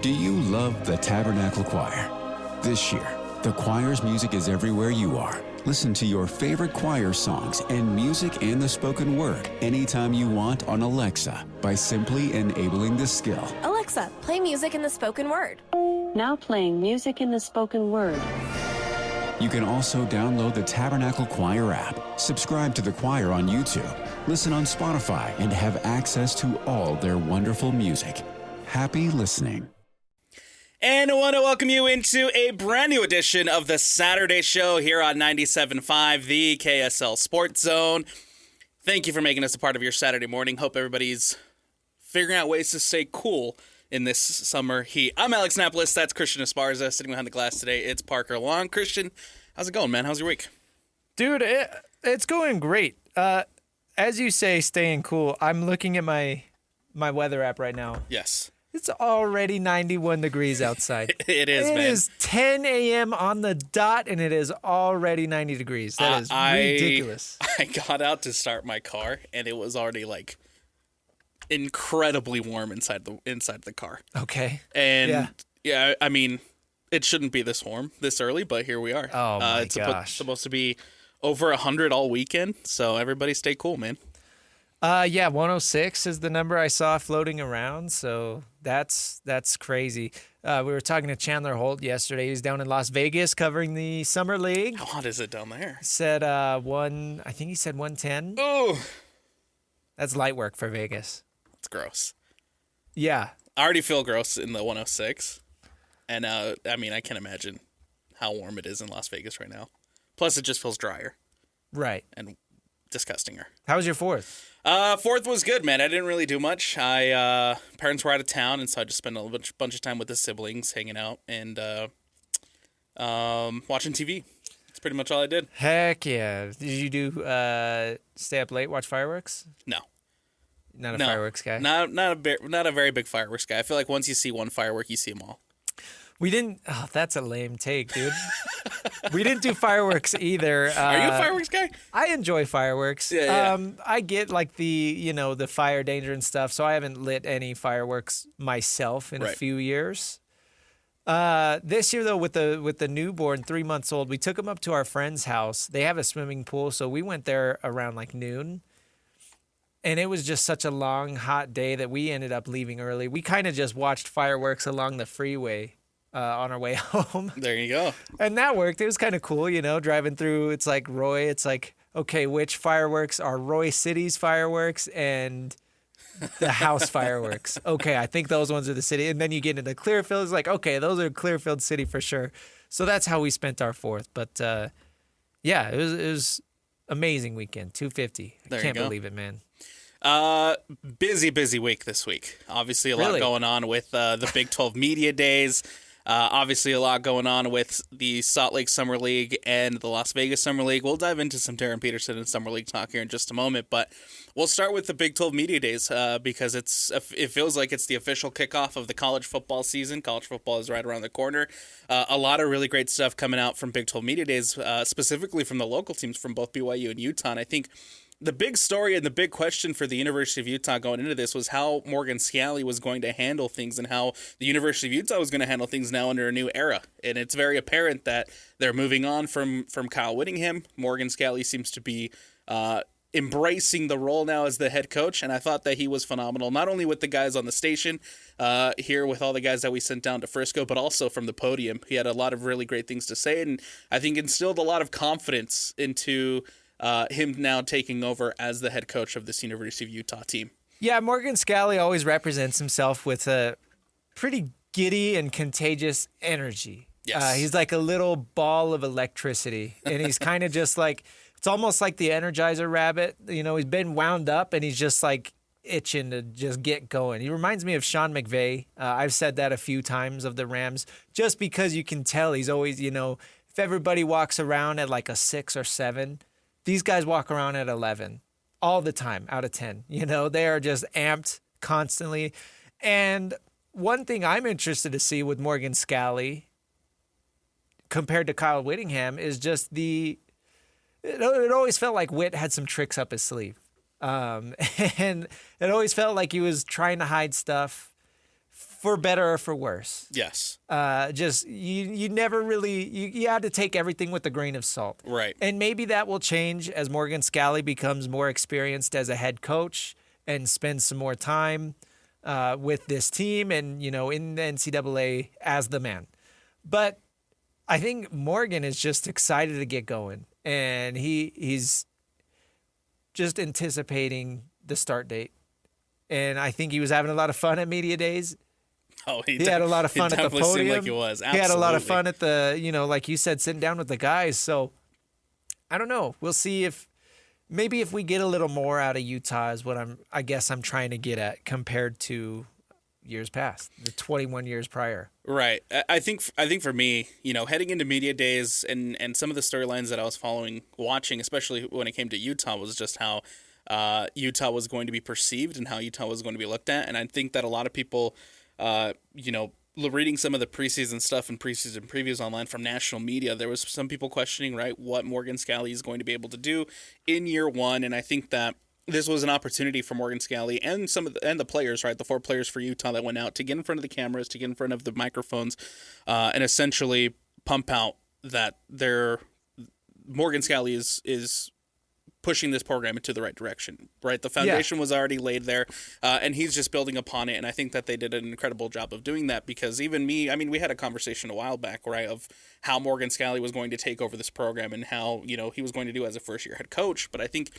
Do you love the Tabernacle Choir? This year, the choir's music is everywhere you are. Listen to your favorite choir songs and music and the spoken word anytime you want on Alexa by simply enabling the skill. Alexa, play music in the spoken word. Now playing music in the spoken word. You can also download the Tabernacle Choir app, subscribe to the choir on YouTube, listen on Spotify, and have access to all their wonderful music. Happy listening. And I want to welcome you into a brand new edition of the Saturday Show here on 97.5, the KSL Sports Zone. Thank you for making us a part of your Saturday morning. Hope everybody's figuring out ways to stay cool in this summer heat. I'm Alex Napoles. That's Christian Esparza sitting behind the glass today. It's Parker Long. Christian, how's it going, man? How's your week? Dude, it's going great. As you say, staying cool. I'm looking at my weather app right now. Yes. It's already 91 degrees outside. It is, man. It is 10 a.m. on the dot, and it is already 90 degrees. That is ridiculous. I got out to start my car, and it was already, like, incredibly warm inside the car. Okay. And, yeah, I mean, it shouldn't be this warm this early, but here we are. Oh, my it's gosh. supposed to be over 100 all weekend, so everybody stay cool, man. 106 is the number I saw floating around, so that's crazy. We were talking to Chandler Holt yesterday. He's down in Las Vegas covering the Summer League. How hot is it down there? Said I think he said 110. Oh, That's light work for Vegas. it's gross. Yeah. I already feel gross in the 106, and I mean, I can't imagine how warm it is in Las Vegas right now. Plus, it just feels drier Right. and disgustinger. How was your fourth? Fourth was good, man. I didn't really do much. Parents were out of town, and so I just spent a bunch of time with the siblings, hanging out and watching TV. That's pretty much all I did. Heck yeah. Did you do stay up late, watch fireworks? No, Not a fireworks guy? not a very big fireworks guy. I feel like once you see one firework, you see them all. We didn't. Oh, that's a lame take, dude. We didn't do fireworks either. Are you a fireworks guy? I enjoy fireworks. Yeah. I get like the fire danger and stuff, so I haven't lit any fireworks myself in a few years. This year though, with the newborn, 3 months old, we took him up to our friend's house. They have a swimming pool, so we went there around like noon. And it was just such a long, hot day that we ended up leaving early. We kind of just watched fireworks along the freeway on our way home. There you go. And that worked. It was kind of cool, driving through. It's like Roy. It's like, okay, which fireworks are Roy City's fireworks and the house fireworks? Okay, I think those ones are the city. And then you get into Clearfield. It's like, okay, those are Clearfield City for sure. So that's how we spent our fourth. But yeah, it was amazing weekend. 250. I can't believe it, man. Busy week this week. Obviously, a lot going on with the Big 12 Media Days. Obviously, a lot going on with the Salt Lake Summer League and the Las Vegas Summer League. We'll dive into some Darryn Peterson and Summer League talk here in just a moment, but we'll start with the Big 12 Media Days because it feels like it's the official kickoff of the college football season. College football is right around the corner. A lot of really great stuff coming out from Big 12 Media Days, specifically from the local teams from both BYU and Utah. And I think the big story and the big question for the University of Utah going into this was how Morgan Scalley was going to handle things and how the University of Utah was going to handle things now under a new era. And it's very apparent that they're moving on from Kyle Whittingham. Morgan Scalley seems to be embracing the role now as the head coach, and I thought that he was phenomenal, not only with the guys on the station here with all the guys that we sent down to Frisco, but also from the podium. He had a lot of really great things to say, and I think instilled a lot of confidence into him now taking over as the head coach of this University of Utah team. Yeah, Morgan Scalley always represents himself with a pretty giddy and contagious energy. Yes. He's like a little ball of electricity, and he's kind of just like, it's almost like the Energizer Rabbit. He's been wound up, and he's just like itching to just get going. He reminds me of Sean McVay. I've said that a few times of the Rams, just because you can tell he's always, if everybody walks around at like a 6 or 7, these guys walk around at 11 all the time out of 10. They are just amped constantly. And one thing I'm interested to see with Morgan Scalley compared to Kyle Whittingham is just it always felt like Whit had some tricks up his sleeve. And it always felt like he was trying to hide stuff for better or for worse. Yes. Just you never really you had to take everything with a grain of salt. Right. And maybe that will change as Morgan Scally becomes more experienced as a head coach and spends some more time with this team and, you know, in the NCAA as the man. But I think Morgan is just excited to get going, and he's just anticipating the start date. And I think he was having a lot of fun at media days. Oh, he had a lot of fun at the podium. Seemed like he was. Absolutely. He had a lot of fun at the, you know, like you said, sitting down with the guys. So I don't know. We'll see if we get a little more out of Utah is what I guess I'm trying to get at compared to years past, the 21 years prior. Right. I think for me, you know, heading into media days and some of the storylines that I was watching, especially when it came to Utah, was just how Utah was going to be perceived and how Utah was going to be looked at. And I think that a lot of people, you know, reading some of the preseason stuff and preseason previews online from national media, there was some people questioning, right, what Morgan Scally is going to be able to do in year one. And I think that this was an opportunity for Morgan Scally and the players, right, the 4 players for Utah that went out to get in front of the cameras, to get in front of the microphones, and essentially pump out that Morgan Scally is pushing this program into the right direction, right? The foundation was already laid there, and he's just building upon it. And I think that they did an incredible job of doing that, because even me, I mean, we had a conversation a while back, right, of how Morgan Scally was going to take over this program and how, you know, he was going to do as a first-year head coach. But I think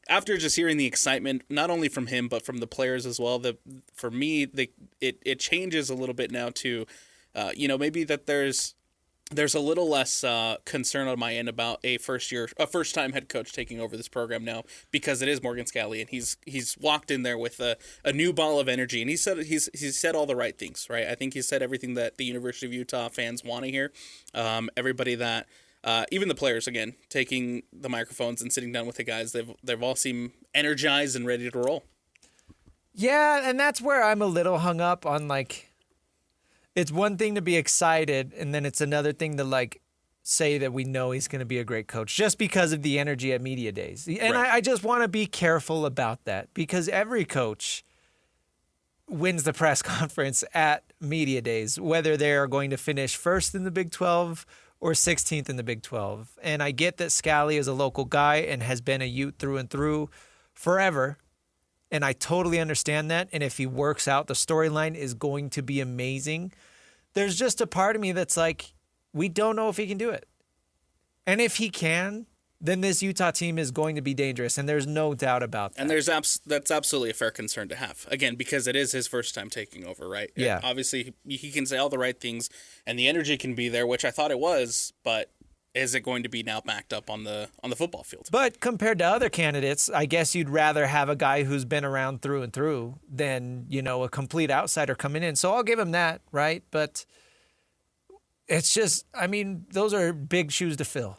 after just hearing the excitement, not only from him, but from the players as well, for me, it changes a little bit now to, you know, maybe that there's a little less concern on my end about a first-time head coach taking over this program now, because it is Morgan Scally, and he's walked in there with a new ball of energy, and he's said all the right things, right? I think he's said everything that the University of Utah fans want to hear. Everybody that even the players, again, taking the microphones and sitting down with the guys, they've all seemed energized and ready to roll. Yeah, and that's where I'm a little hung up on, like, it's one thing to be excited, and then it's another thing to, like, say that we know he's going to be a great coach just because of the energy at media days. And right. I just want to be careful about that, because every coach wins the press conference at media days, whether they're going to finish first in the Big 12 or 16th in the Big 12. And I get that Scally is a local guy and has been a Ute through and through forever. And I totally understand that. And if he works out, the storyline is going to be amazing. There's just a part of me that's like, we don't know if he can do it. And if he can, then this Utah team is going to be dangerous. And there's no doubt about that. And that's absolutely a fair concern to have. Again, because it is his first time taking over, right? Yeah. And obviously, he can say all the right things, and the energy can be there, which I thought it was, but is it going to be now backed up on the football field? But compared to other candidates, I guess you'd rather have a guy who's been around through and through than, you know, a complete outsider coming in. So I'll give him that, right? But it's just, I mean, those are big shoes to fill.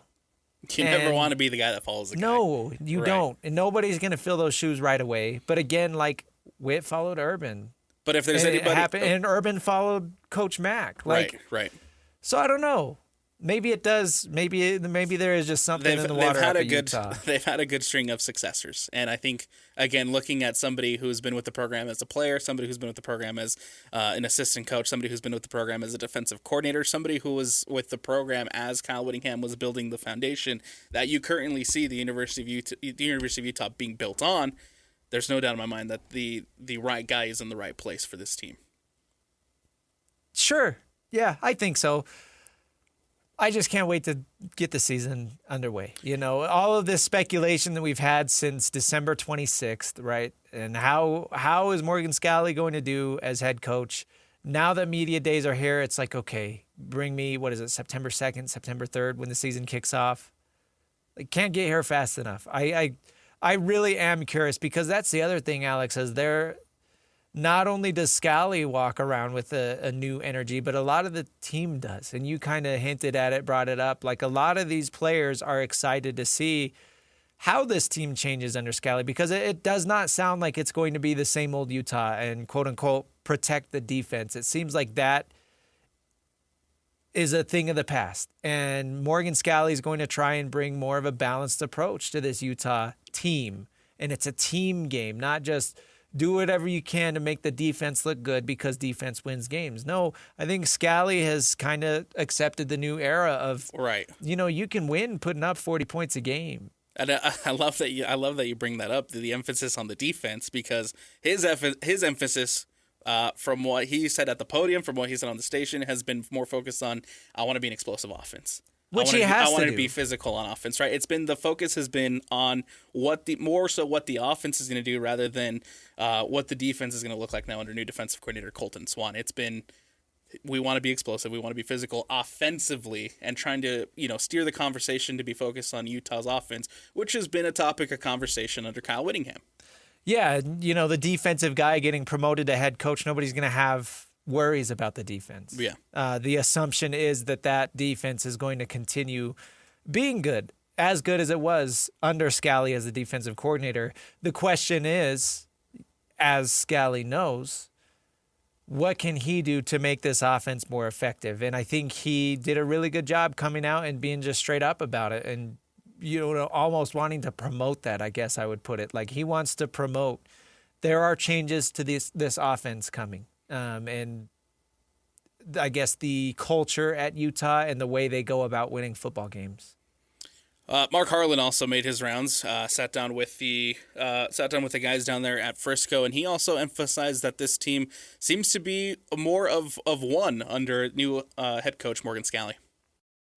You never want to be the guy that follows the guy. No, you don't. And nobody's going to fill those shoes right away. But again, like, Witt folled Urban. But if there's anybody... and Urban followed Coach Mack. Like, right. So I don't know. Maybe it does. Maybe there is just something in the water up at Utah. They've had a good string of successors. And I think, again, looking at somebody who's been with the program as a player, somebody who's been with the program as an assistant coach, somebody who's been with the program as a defensive coordinator, somebody who was with the program as Kyle Whittingham was building the foundation that you currently see the University of Utah being built on, there's no doubt in my mind that the right guy is in the right place for this team. Sure. Yeah, I think so. I just can't wait to get the season underway. You know, all of this speculation that we've had since December 26th, right? And how is Morgan Scally going to do as head coach? Now that media days are here, it's like, okay, bring me, September 2nd, September 3rd when the season kicks off? Like, can't get here fast enough. I really am curious, because that's the other thing, Alex, is not only does Scally walk around with a new energy, but a lot of the team does. And you kind of hinted at it, brought it up. Like, a lot of these players are excited to see how this team changes under Scally, because it does not sound like it's going to be the same old Utah and, quote unquote, protect the defense. It seems like that is a thing of the past. And Morgan Scally is going to try and bring more of a balanced approach to this Utah team. And it's a team game, not just do whatever you can to make the defense look good because defense wins games. No, I think Scally has kind of accepted the new era of, right. You can win putting up 40 points a game. And I love that you bring that up, the emphasis on the defense, because his emphasis, from what he said at the podium, from what he said on the station, has been more focused on, I want to be an explosive offense. Which he has to do. I want to be physical on offense, right? The focus has been on what the offense is going to do rather than what the defense is going to look like now under new defensive coordinator Colton Swan. It's been, we want to be explosive, we want to be physical offensively, and trying to steer the conversation to be focused on Utah's offense, which has been a topic of conversation under Kyle Whittingham. Yeah, the defensive guy getting promoted to head coach, nobody's going to have worries about the defense. Yeah. The assumption is that defense is going to continue being good as it was under Scally as the defensive coordinator. The question is, as Scally knows, what can he do to make this offense more effective? And I think he did a really good job coming out and being just straight up about it and, almost wanting to promote that, I guess I would put it. Like, he wants to promote there are changes to this offense coming. And I guess the culture at Utah and the way they go about winning football games. Mark Harlan also made his rounds. Sat down with the guys down there at Frisco, and he also emphasized that this team seems to be more of one under new head coach Morgan Scally.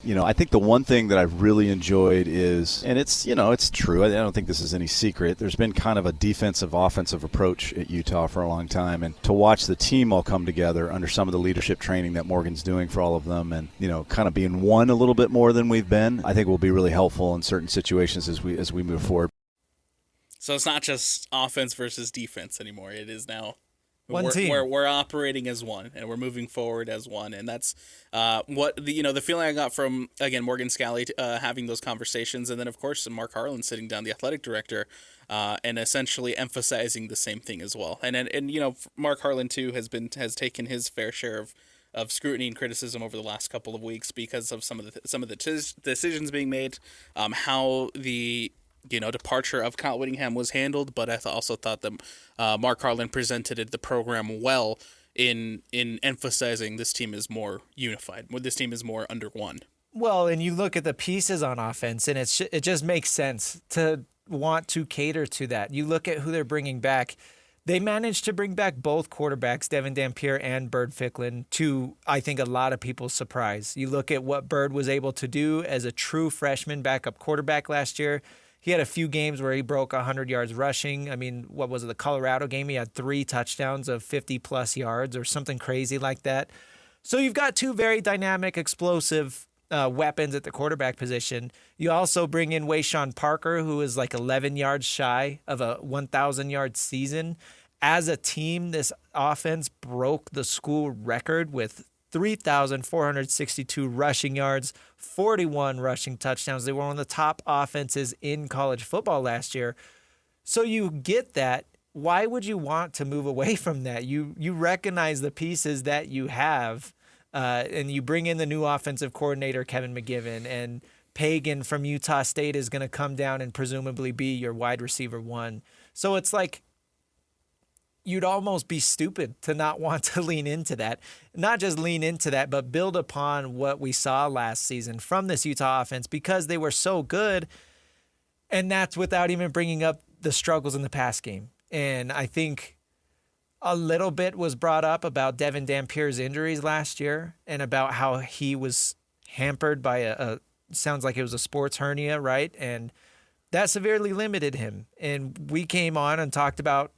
I think the one thing that I've really enjoyed is, and it's true, I don't think this is any secret, there's been kind of a defensive-offensive approach at Utah for a long time, and to watch the team all come together under some of the leadership training that Morgan's doing for all of them and, kind of being one a little bit more than we've been, I think will be really helpful in certain situations as we move forward. So it's not just offense versus defense anymore. It is now one team. We're operating as one, and we're moving forward as one, and that's what the feeling I got from, again, Morgan Scally having those conversations, and then of course Mark Harlan sitting down, the athletic director, and essentially emphasizing the same thing as well. And Mark Harlan too has taken his fair share of scrutiny and criticism over the last couple of weeks because of some of the decisions being made, how the departure of Kyle Whittingham was handled, but I also thought that Mark Harlan presented the program well in emphasizing this team is more unified, this team is more under one. Well, and you look at the pieces on offense, and it just makes sense to want to cater to that. You look at who they're bringing back. They managed to bring back both quarterbacks, Devin Dampier and Bird Ficklin, to, I think, a lot of people's surprise. You look at what Bird was able to do as a true freshman backup quarterback last year. He had a few games where he broke 100 yards rushing. I mean, what was it, the Colorado game? He had 3 touchdowns of 50-plus yards or something crazy like that. So you've got 2 very dynamic, explosive weapons at the quarterback position. You also bring in Wayshawn Parker, who is like 11 yards shy of a 1,000-yard season. As a team, this offense broke the school record with 3,462 rushing yards, 41 rushing touchdowns. They were one of the top offenses in college football last year. So you get that. Why would you want to move away from that? You recognize the pieces that you have, and you bring in the new offensive coordinator, Kevin McGivern, and Pagan from Utah State is going to come down and presumably be your wide receiver 1. So it's like, you'd almost be stupid to not want to lean into that. Not just lean into that, but build upon what we saw last season from this Utah offense because they were so good. And that's without even bringing up the struggles in the pass game. And I think a little bit was brought up about Devin Dampier's injuries last year and about how he was hampered by sounds like it was a sports hernia, right? And that severely limited him. And we came on and talked about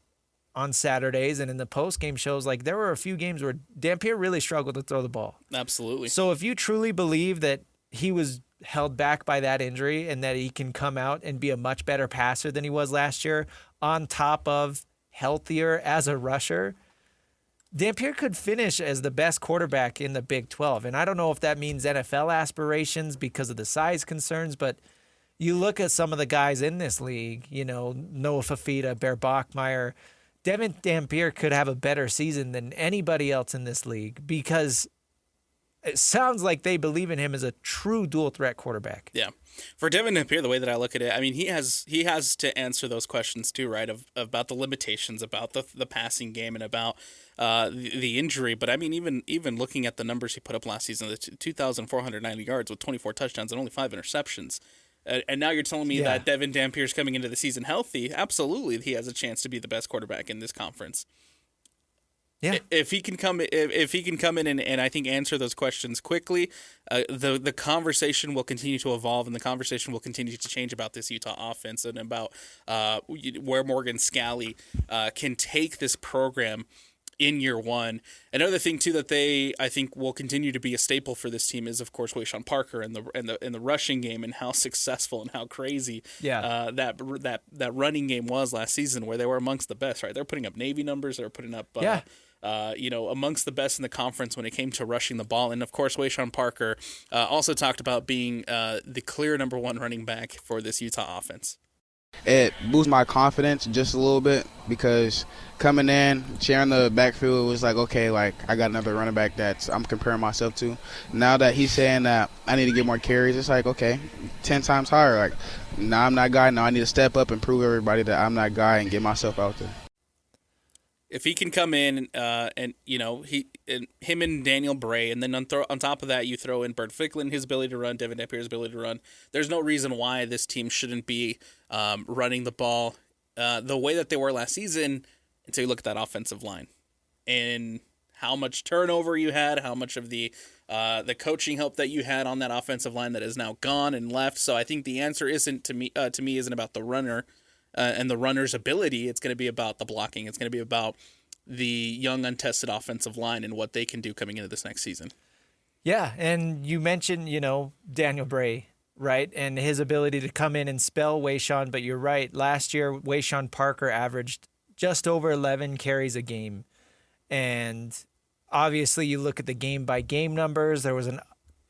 on Saturdays and in the post-game shows, like there were a few games where Dampier really struggled to throw the ball. Absolutely. So if you truly believe that he was held back by that injury and that he can come out and be a much better passer than he was last year, on top of healthier as a rusher, Dampier could finish as the best quarterback in the Big 12. And I don't know if that means NFL aspirations because of the size concerns, but you look at some of the guys in this league, Noah Fafita, Bear Bachmeier, Devin Dampier could have a better season than anybody else in this league because it sounds like they believe in him as a true dual threat quarterback. Yeah. For Devin Napier, the way that I look at it, I mean, he has to answer those questions too, right? About the limitations, about the passing game, and about the injury. But I mean, even looking at the numbers he put up last season, the 2,490 yards with 24 touchdowns and only 5 interceptions. And now you're telling me that Devin Dampier's coming into the season healthy. Absolutely, he has a chance to be the best quarterback in this conference. Yeah, if he can come in and I think answer those questions quickly, the conversation will continue to evolve, and the conversation will continue to change about this Utah offense and about where Morgan Scalley can take this program in year one. Another thing too that I think will continue to be a staple for this team is, of course, Wayshawn Parker and the rushing game, and how successful and how crazy that running game was last season, where they were amongst the best. Right, they're putting up Navy numbers. They're putting up amongst the best in the conference when it came to rushing the ball. And of course, Wayshawn Parker also talked about being the clear number one running back for this Utah offense. It boosts my confidence just a little bit, because coming in, sharing the backfield was like, okay, like I got another running back that I'm comparing myself to. Now that he's saying that I need to get more carries, it's like, okay, 10 times higher. Like, now I'm that guy. Now I need to step up and prove everybody that I'm that guy and get myself out there. If he can come in him and Daniel Bray, and then on top of that, you throw in Bert Ficklin, his ability to run, Devin Napier's ability to run, there's no reason why this team shouldn't be running the ball the way that they were last season until you look at that offensive line and how much turnover you had, how much of the coaching help that you had on that offensive line that is now gone and left. So I think the answer isn't isn't about the runner and the runner's ability. It's going to be about the blocking. It's going to be about the young, untested offensive line and what they can do coming into this next season. Yeah, and you mentioned, Daniel Bray, right, and his ability to come in and spell Wayshawn, but you're right. Last year, Wayshawn Parker averaged just over 11 carries a game, and obviously you look at the game-by-game numbers. There was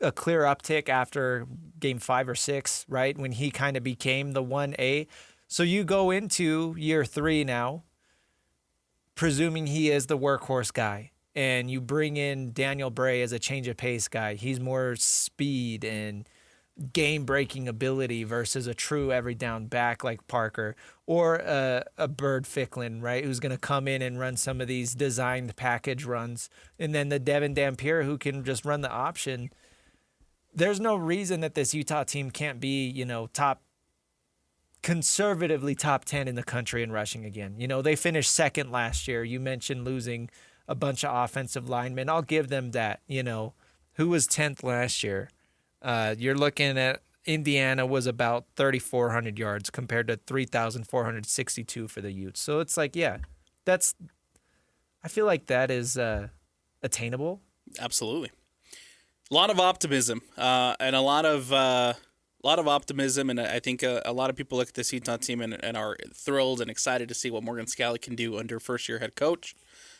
a clear uptick after game 5 or 6, right, when he kind of became the 1A. So you go into year 3 now, presuming he is the workhorse guy, and you bring in Daniel Bray as a change of pace guy. He's more speed and game-breaking ability versus a true every down back like Parker, or a Bird Ficklin, right, who's going to come in and run some of these designed package runs, and then the Devin Dampier who can just run the option. There's no reason that this Utah team can't be, conservatively top 10 in the country in rushing again. They finished second last year. You mentioned losing a bunch of offensive linemen. I'll give them that. Who was 10th last year? You're looking at Indiana was about 3,400 yards compared to 3,462 for the Utes. So it's like, I feel like that is attainable. Absolutely. A lot of optimism and a lot of optimism, and I think a lot of people look at this Utah team and are thrilled and excited to see what Morgan Scalley can do under first-year head coach,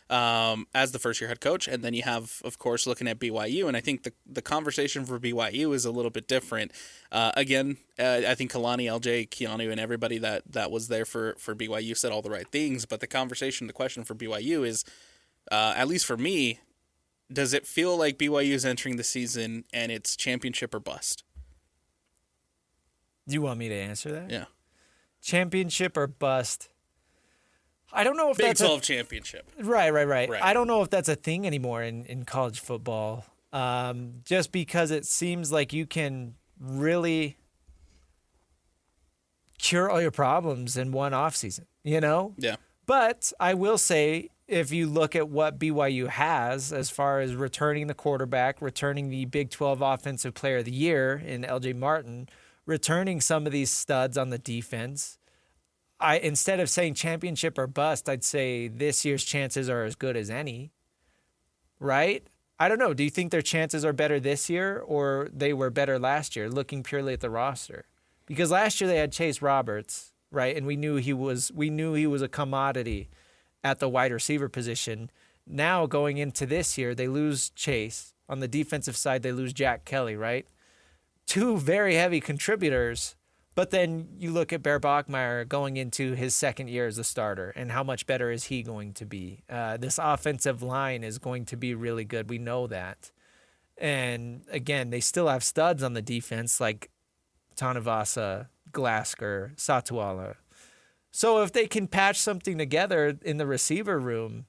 as the first-year head coach. And then you have, of course, looking at BYU, and I think the conversation for BYU is a little bit different. I think Kalani, LJ, Keanu, and everybody that was there for BYU said all the right things, but the question for BYU is, at least for me, does it feel like BYU is entering the season and it's championship or bust? Do you want me to answer that? Yeah. Championship or bust? I don't know if Big that's 12 championship. Right. I don't know if that's a thing anymore in college football. Just because it seems like you can really cure all your problems in one offseason, Yeah. But I will say, if you look at what BYU has as far as returning the quarterback, returning the Big 12 Offensive Player of the Year in LJ Martin, returning some of these studs on the defense, instead of saying championship or bust, I'd say this year's chances are as good as any, right? I don't know. Do you think their chances are better this year or they were better last year, looking purely at the roster? Because last year they had Chase Roberts, right? And we knew he was a commodity at the wide receiver position. Now going into this year, they lose Chase. On the defensive side, they lose Jack Kelly, right? 2 very heavy contributors, but then you look at Bear Bachmeier going into his second year as a starter, and how much better is he going to be? This offensive line is going to be really good. We know that. And again, they still have studs on the defense like Tanavasa, Glasgow, Satuala. So if they can patch something together in the receiver room,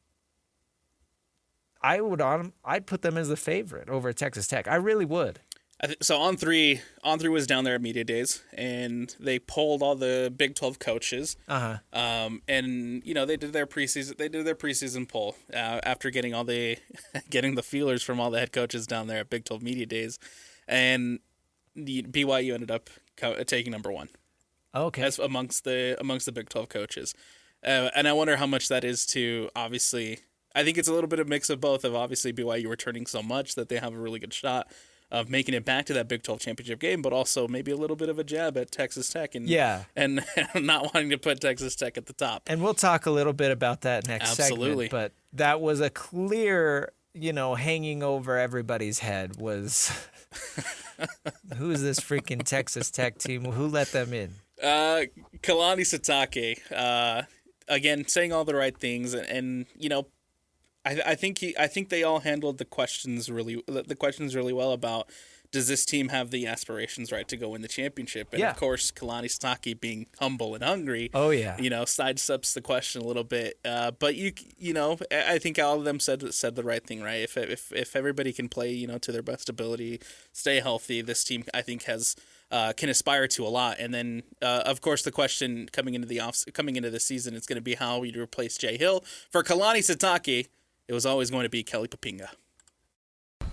I'd put them as the favorite over Texas Tech. I really would. So On Three was down there at media days, and they polled all the Big 12 coaches. And they did their preseason poll after getting getting the feelers from all the head coaches down there at Big 12 media days, and the BYU ended up taking number one. Okay. As amongst the Big 12 coaches, and I wonder how much that is to obviously. I think it's a little bit of mix of both. Of obviously BYU returning so much that they have a really good shot of making it back to that Big 12 championship game, but also maybe a little bit of a jab at Texas Tech and not wanting to put Texas Tech at the top. And we'll talk a little bit about that next Absolutely. segment. But that was a clear, hanging over everybody's head was who is this freaking Texas Tech team? Who let them in? Kalani Sitake, again, saying all the right things, and I think they all handled the questions really well about, does this team have the aspirations right to go win the championship? And of course, Kalani Sitake being humble and hungry, sidesteps the question a little bit. But I think all of them said the right thing, right? If everybody can play, to their best ability, stay healthy, this team I think has can aspire to a lot. And then of course the question coming into the season is going to be how you replace Jay Hill. For Kalani Sitake, it was always going to be Kelly Papinga.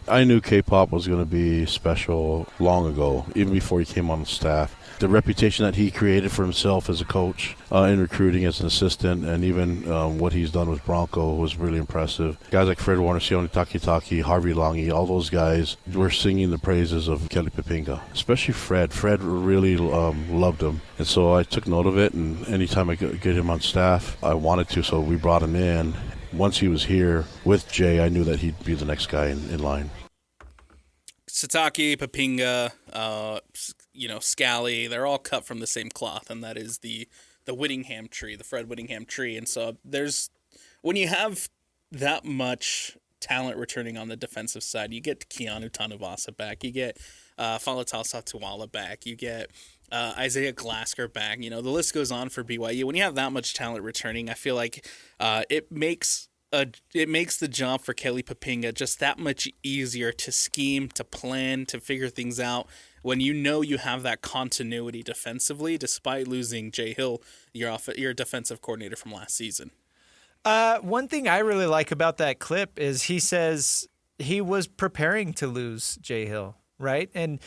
I knew K-pop was going to be special long ago, even before he came on the staff. The reputation that he created for himself as a coach, in recruiting as an assistant, and even what he's done with Bronco was really impressive. Guys like Fred Warner, Sione Takitaki, Harvey Langi, all those guys were singing the praises of Kelly Papinga, especially Fred. Fred really loved him, and so I took note of it, and anytime I could get him on staff, I wanted to, so we brought him in. Once he was here with Jay, I knew that he'd be the next guy in line. Sitake, Papinga, Scally, they're all cut from the same cloth, and that is the Whittingham tree, the Fred Whittingham tree. And so when you have that much talent returning on the defensive side, you get Keanu Tanavasa back, you get Falatal Satuala back, you get Isaiah Glasgow back. The list goes on for BYU. When you have that much talent returning, I feel like it makes the job for Kelly Papinga just that much easier to scheme, to plan, to figure things out when you have that continuity defensively, despite losing Jay Hill, your defensive coordinator from last season. One thing I really like about that clip is he says he was preparing to lose Jay Hill, right? And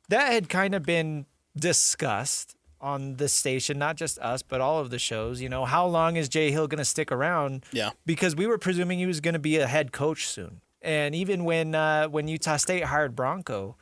that had kind of been discussed on the station, not just us, but all of the shows. How long is Jay Hill going to stick around? Yeah. Because we were presuming he was going to be a head coach soon. And even when Utah State hired Bronco,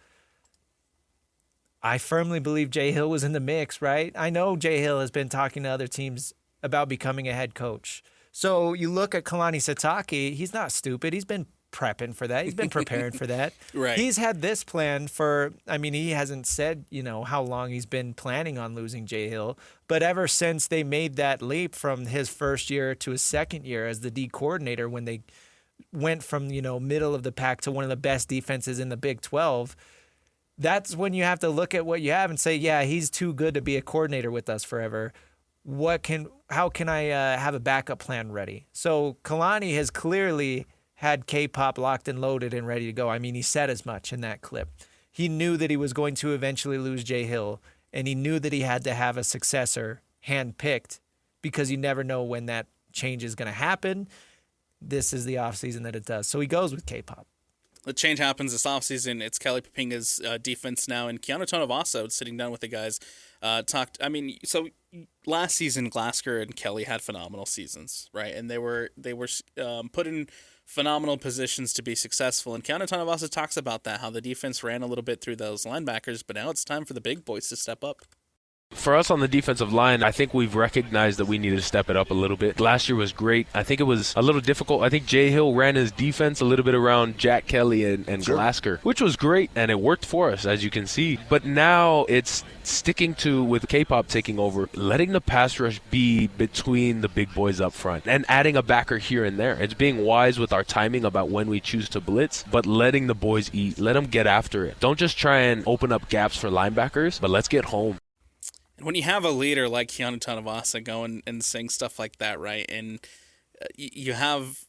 I firmly believe Jay Hill was in the mix, right? I know Jay Hill has been talking to other teams about becoming a head coach. So you look at Kalani Sitake, he's not stupid. He's been prepping for that. He's been preparing for that. Right. He's had this plan he hasn't said, how long he's been planning on losing Jay Hill, but ever since they made that leap from his first year to his second year as the D coordinator, when they went from, middle of the pack to one of the best defenses in the Big 12, that's when you have to look at what you have and say, yeah, he's too good to be a coordinator with us forever. How can I have a backup plan ready? So Kalani has clearly had K-pop locked and loaded and ready to go. He said as much in that clip. He knew that he was going to eventually lose Jay Hill, and he knew that he had to have a successor handpicked because you never know when that change is going to happen. This is the offseason that it does. So he goes with K-pop. The change happens this offseason. It's Kelly Papinga's defense now, and Keanu Tanavasa, sitting down with the guys, talked. So last season, Glasgow and Kelly had phenomenal seasons, right? And they were put in phenomenal positions to be successful. And Keanu Tanavasa talks about that, how the defense ran a little bit through those linebackers, but now it's time for the big boys to step up. For us on the defensive line, I think we've recognized that we needed to step it up a little bit. Last year was great. I think it was a little difficult. I think Jay Hill ran his defense a little bit around Jack Kelly and Sure. Glasgow, which was great, and it worked for us, as you can see. But now it's sticking to, with K-pop taking over, letting the pass rush be between the big boys up front and adding a backer here and there. It's being wise with our timing about when we choose to blitz, but letting the boys eat. Let them get after it. Don't just try and open up gaps for linebackers, but let's get home. When you have a leader like Keanu Tanavasa going and saying stuff like that, right, and you have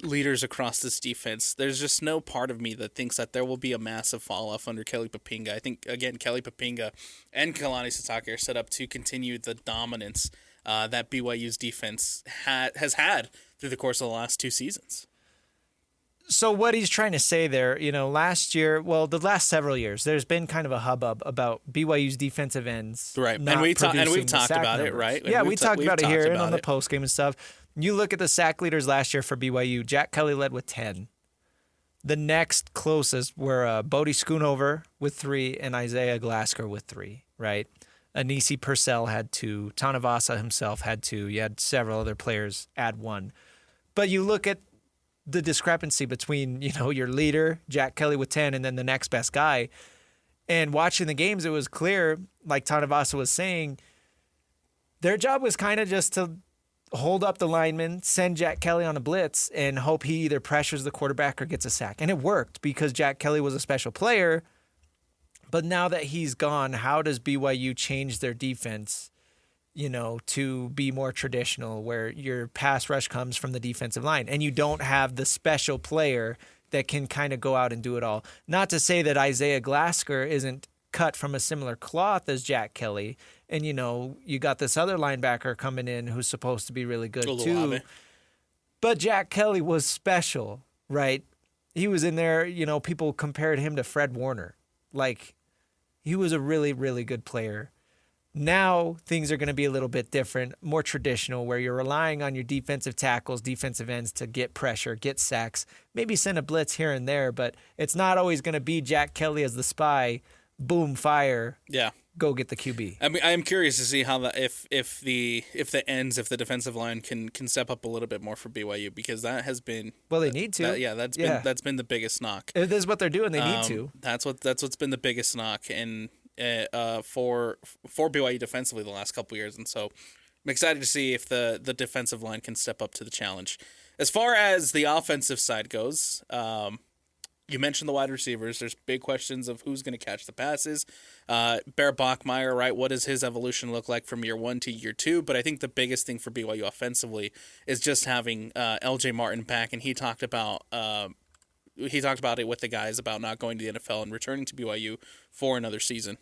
leaders across this defense, there's just no part of me that thinks that there will be a massive fall-off under Kelly Poppinga. I think, again, Kelly Poppinga and Kalani Sitake are set up to continue the dominance that BYU's defense has had through the course of the last 2 seasons. So what he's trying to say there, last year, the last several years, there's been kind of a hubbub about BYU's defensive ends. Right, not and we've producing talked the sack about numbers. it, right? Yeah, we talked about it here and on the it. post game and stuff. You look at the sack leaders last year for BYU. Jack Kelly led with 10. The next closest were Bodie Schoonover with 3 and Isaiah Glasgow with 3, right? Anisi Purcell had 2. Tanavasa himself had 2. You had several other players add 1. But you look at the discrepancy between, your leader, Jack Kelly with 10, and then the next best guy. And watching the games, it was clear, like Tanavasa was saying, their job was kind of just to hold up the lineman, send Jack Kelly on a blitz, and hope he either pressures the quarterback or gets a sack. And it worked because Jack Kelly was a special player. But now that he's gone, how does BYU change their defense, to be more traditional, where your pass rush comes from the defensive line and you don't have the special player that can kind of go out and do it all? Not to say that Isaiah Glasgow isn't cut from a similar cloth as Jack Kelly. And, you got this other linebacker coming in who's supposed to be really good too. But Jack Kelly was special, right? He was in there, people compared him to Fred Warner. Like, he was a really, really good player. Now things are going to be a little bit different, more traditional, where you're relying on your defensive tackles, defensive ends to get pressure, get sacks, maybe send a blitz here and there, but it's not always going to be Jack Kelly as the spy, boom, fire, go get the QB. I mean, I am curious to see how if the defensive line can step up a little bit more for BYU, because that has been they need to. That's been the biggest knock. If this is what they're doing, they need to. That's what's been the biggest knock for BYU defensively the last couple of years, and so I'm excited to see if the defensive line can step up to the challenge. As far as the offensive side goes, you mentioned the wide receivers. There's big questions of who's going to catch the passes. Bear Bachmeier, right? What does his evolution look like from year 1 to year 2? But I think the biggest thing for BYU offensively is just having LJ Martin back, and he talked about it with the guys about not going to the NFL and returning to BYU for another season.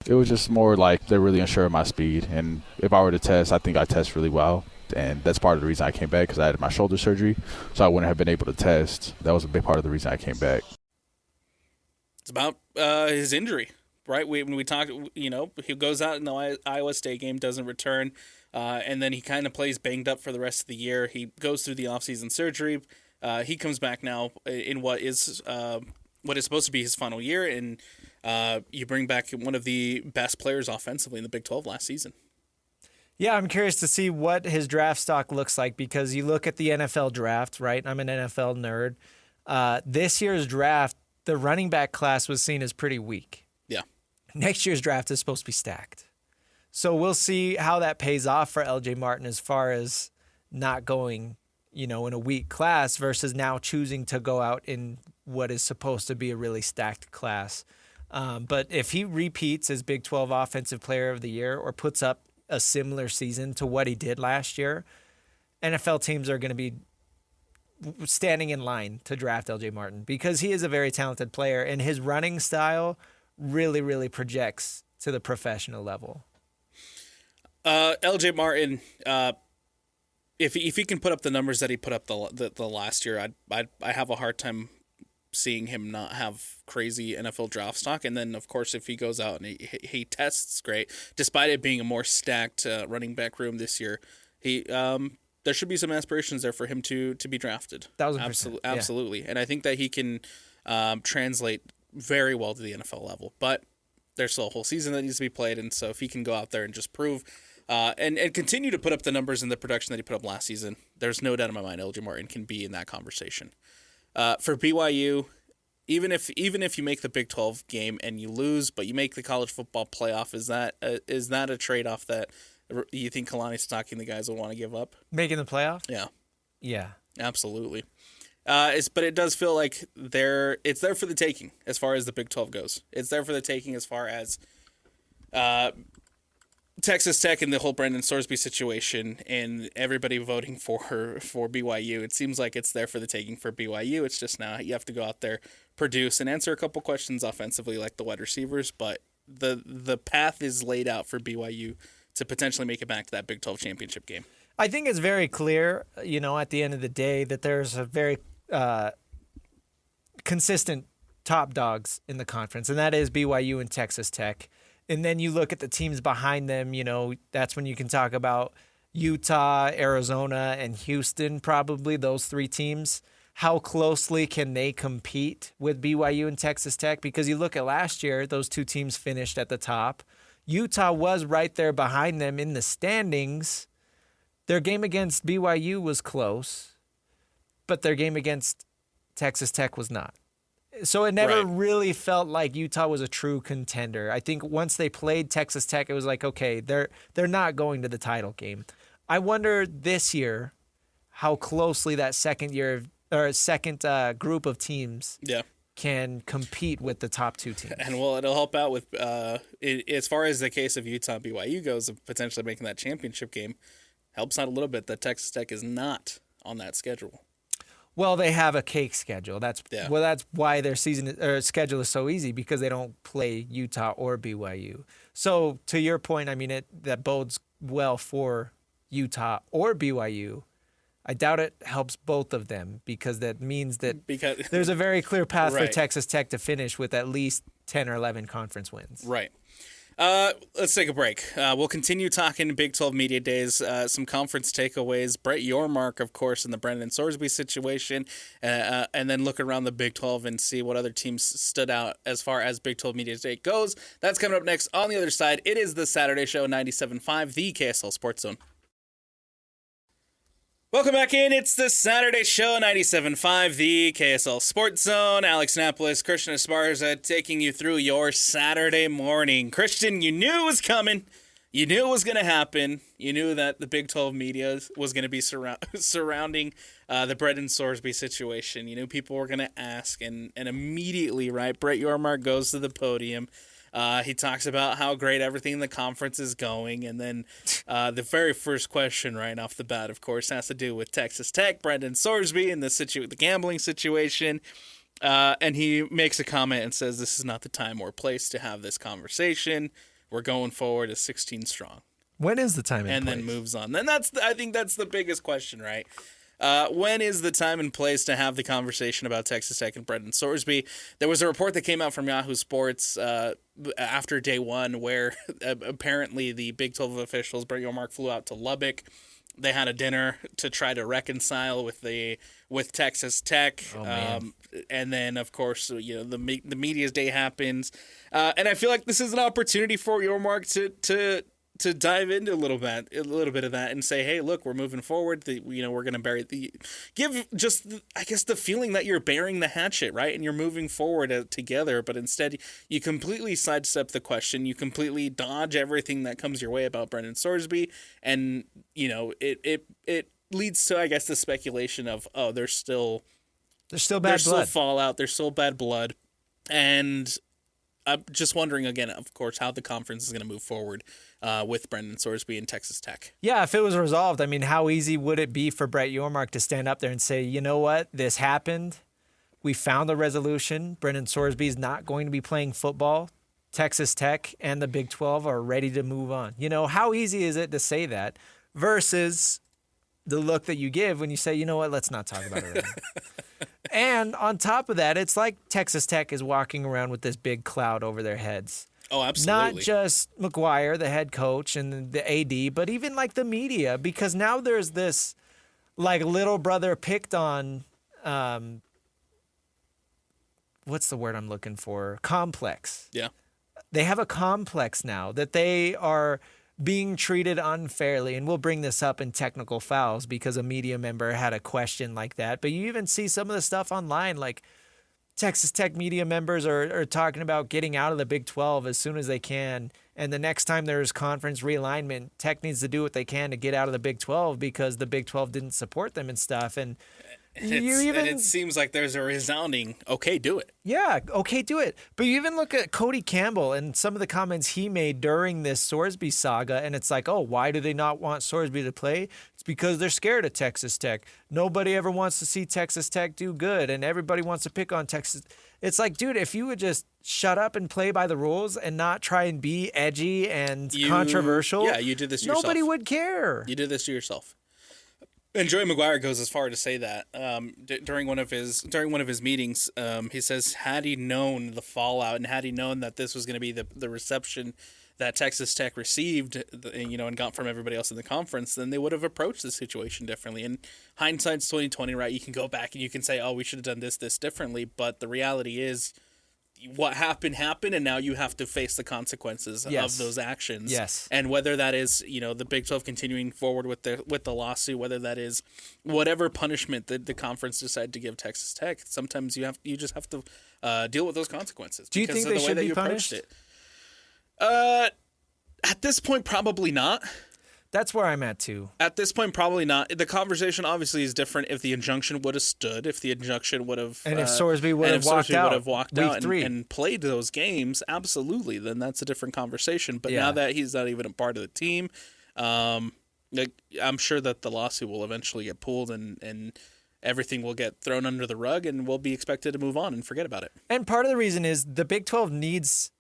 It was just more like they're really unsure of my speed, and if I were to test, I think I test really well. And that's part of the reason I came back, because I had my shoulder surgery, so I wouldn't have been able to test. That was a big part of the reason I came back. It's about his injury, right? When we talked, he goes out in the Iowa State game, doesn't return, and then he kind of plays banged up for the rest of the year. He goes through the offseason surgery. He comes back now in what is supposed to be his final year, and you bring back one of the best players offensively in the Big 12 last season. Yeah, I'm curious to see what his draft stock looks like, because you look at the NFL draft, right? I'm an NFL nerd. This year's draft, the running back class was seen as pretty weak. Yeah. Next year's draft is supposed to be stacked. So we'll see how that pays off for LJ Martin as far as not going, in a weak class versus now choosing to go out in what is supposed to be a really stacked class. But if he repeats as Big 12 Offensive Player of the Year or puts up a similar season to what he did last year, NFL teams are going to be standing in line to draft LJ Martin, because he is a very talented player and his running style really, really projects to the professional level. LJ Martin, if he can put up the numbers that he put up the last year, I have a hard time seeing him not have crazy NFL draft stock. And then, of course, if he goes out and he tests great, despite it being a more stacked running back room this year, there should be some aspirations there for him to be drafted. 1,000%. Absolutely. And I think that he can translate very well to the NFL level. But there's still a whole season that needs to be played, and so if he can go out there and just prove and continue to put up the numbers and the production that he put up last season, there's no doubt in my mind LJ Martin can be in that conversation. For BYU, even if you make the Big 12 game and you lose, but you make the college football playoff, is that a trade-off that you think Kalani Sitake and the guys will want to give up? Making the playoff? Yeah, absolutely. But it does feel like it's there for the taking as far as the Big 12 goes. It's there for the taking as far as Texas Tech and the whole Brendan Sorsby situation and everybody voting for BYU. It seems like it's there for the taking for BYU. It's just now you have to go out there, produce, and answer a couple questions offensively like the wide receivers, but the path is laid out for BYU to potentially make it back to that Big 12 championship game. I think it's very clear, at the end of the day, that there's a very consistent top dogs in the conference, and that is BYU and Texas Tech. And then you look at the teams behind them, that's when you can talk about Utah, Arizona, and Houston, probably those three teams. How closely can they compete with BYU and Texas Tech? Because you look at last year, those two teams finished at the top. Utah was right there behind them in the standings. Their game against BYU was close, but their game against Texas Tech was not. So it never really felt like Utah was a true contender. I think once they played Texas Tech, it was like, okay, they're not going to the title game. I wonder this year how closely that second group of teams can compete with the top two teams. And it'll help out with as far as the case of Utah and BYU goes of potentially making that championship game. Helps out a little bit that Texas Tech is not on that schedule. Well, they have a cake schedule. That's why their schedule is so easy, because they don't play Utah or BYU. So to your point, I mean, that bodes well for Utah or BYU. I doubt it helps both of them, because that means that there's a very clear path for Texas Tech to finish with at least 10 or 11 conference wins. Right. Let's take a break. We'll continue talking Big 12 Media Days, some conference takeaways, Brett Yormark, of course, in the Brendan Sorsby situation, and then look around the Big 12 and see what other teams stood out as far as Big 12 Media Day goes. That's coming up next on the other side. It is the Saturday Show, 97.5, the KSL Sports Zone. Welcome back in. It's the Saturday Show, 97.5, the KSL Sports Zone. Alex Napoles, Christian Esparza, taking you through your Saturday morning. Christian, you knew it was coming. You knew it was going to happen. You knew that the Big 12 media was going to be surrounding the Brendan Sorsby situation. You knew people were going to ask, and immediately, right, Brett Yormark goes to the podium. He talks about how great everything in the conference is going, and then the very first question right off the bat, of course, has to do with Texas Tech, Brendan Sorsby, and the gambling situation. And he makes a comment and says, "This is not the time or place to have this conversation. We're going forward as 16 strong." When is the time and place? Then moves on. Then I think that's the biggest question, right? When is the time and place to have the conversation about Texas Tech and Brendan Sorsby? There was a report that came out from Yahoo Sports after day one where apparently the Big 12 officials, Brett Yormark, flew out to Lubbock. They had a dinner to try to reconcile with Texas Tech. And then, of course, the media's day happens. And I feel like this is an opportunity for Yormark to dive into a little bit of that and say, hey, look, we're moving forward. We're going to give the feeling that you're burying the hatchet, right? And you're moving forward together, but instead you completely sidestep the question. You completely dodge everything that comes your way about Brendan Sorsby. And, it leads to, I guess, the speculation of, oh, there's still bad blood. There's still fallout. There's still bad blood. And I'm just wondering, again, of course, how the conference is going to move forward with Brendan Sorsby and Texas Tech. Yeah, if it was resolved, I mean, how easy would it be for Brett Yormark to stand up there and say, you know what, this happened. We found a resolution. Brendan Sorsby is not going to be playing football. Texas Tech and the Big 12 are ready to move on. How easy is it to say that versus the look that you give when you say, you know what, let's not talk about it right now. And on top of that, it's like Texas Tech is walking around with this big cloud over their heads. Oh, absolutely. Not just McGuire, the head coach, and the AD, but even like the media, because now there's this like little brother picked on, what's the word I'm looking for? Complex. Yeah. they have a complex now that they are being treated unfairly. And we'll bring this up in technical fouls because a media member had a question like that. But you even see some of the stuff online, like Texas Tech media members are talking about getting out of the Big 12 as soon as they can. And the next time there's conference realignment, Tech needs to do what they can to get out of the Big 12 because the Big 12 didn't support them and stuff. And it seems like there's a resounding, okay, do it. Yeah, okay, do it. But you even look at Cody Campbell and some of the comments he made during this Sorsby saga, and it's like, oh, why do they not want Sorsby to play? It's because they're scared of Texas Tech. Nobody ever wants to see Texas Tech do good, and everybody wants to pick on Texas. It's like, dude, if you would just shut up and play by the rules and not try and be edgy and controversial, you did this to yourself. Nobody would care. You did this to yourself. And Joey McGuire goes as far to say that during one of his meetings, he says, had he known the fallout and had he known that this was going to be the reception that Texas Tech received, and got from everybody else in the conference, then they would have approached the situation differently. And hindsight's 20/20, right? You can go back and you can say, oh, we should have done this differently. But the reality is, what happened, and now you have to face the consequences of those actions. Yes. And whether that is, the Big 12 continuing forward with the lawsuit, whether that is whatever punishment that the conference decided to give Texas Tech, sometimes you just have to deal with those consequences. Do you think they should be punished? At this point, probably not. That's where I'm at too. At this point, probably not. The conversation obviously is different if the injunction would have stood, if the injunction would have... And if Sorsby would have walked out and played those games, absolutely, then that's a different conversation. But now that he's not even a part of the team, I'm sure that the lawsuit will eventually get pulled and everything will get thrown under the rug and we'll be expected to move on and forget about it. And part of the reason is the Big 12 needs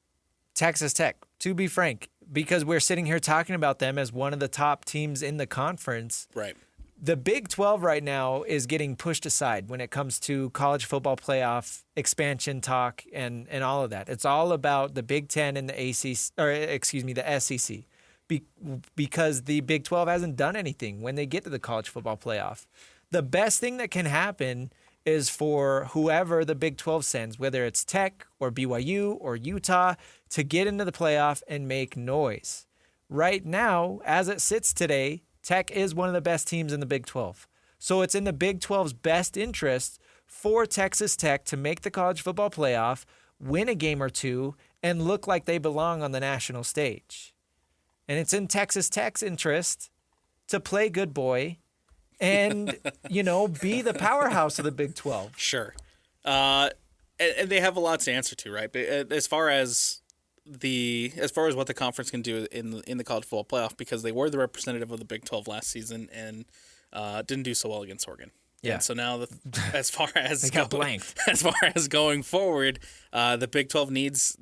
Texas Tech, to be frank, because we're sitting here talking about them as one of the top teams in the conference. Right. The Big 12 right now is getting pushed aside when it comes to college football playoff expansion talk and all of that. It's all about the Big 10 and the SEC. Because the Big 12 hasn't done anything when they get to the college football playoff. The best thing that can happen is for whoever the Big 12 sends, whether it's Tech or BYU or Utah, to get into the playoff and make noise. Right now, as it sits today, Tech is one of the best teams in the Big 12. So it's in the Big 12's best interest for Texas Tech to make the college football playoff, win a game or two, and look like they belong on the national stage. And it's in Texas Tech's interest to play good boy and, be the powerhouse of the Big 12. Sure. And they have a lot to answer to, right? But as far as what the conference can do in the college football playoff, because they were the representative of the Big 12 last season and didn't do so well against Oregon. Yeah. And so now, as far as they got blanked. As far as going forward, the Big 12 needs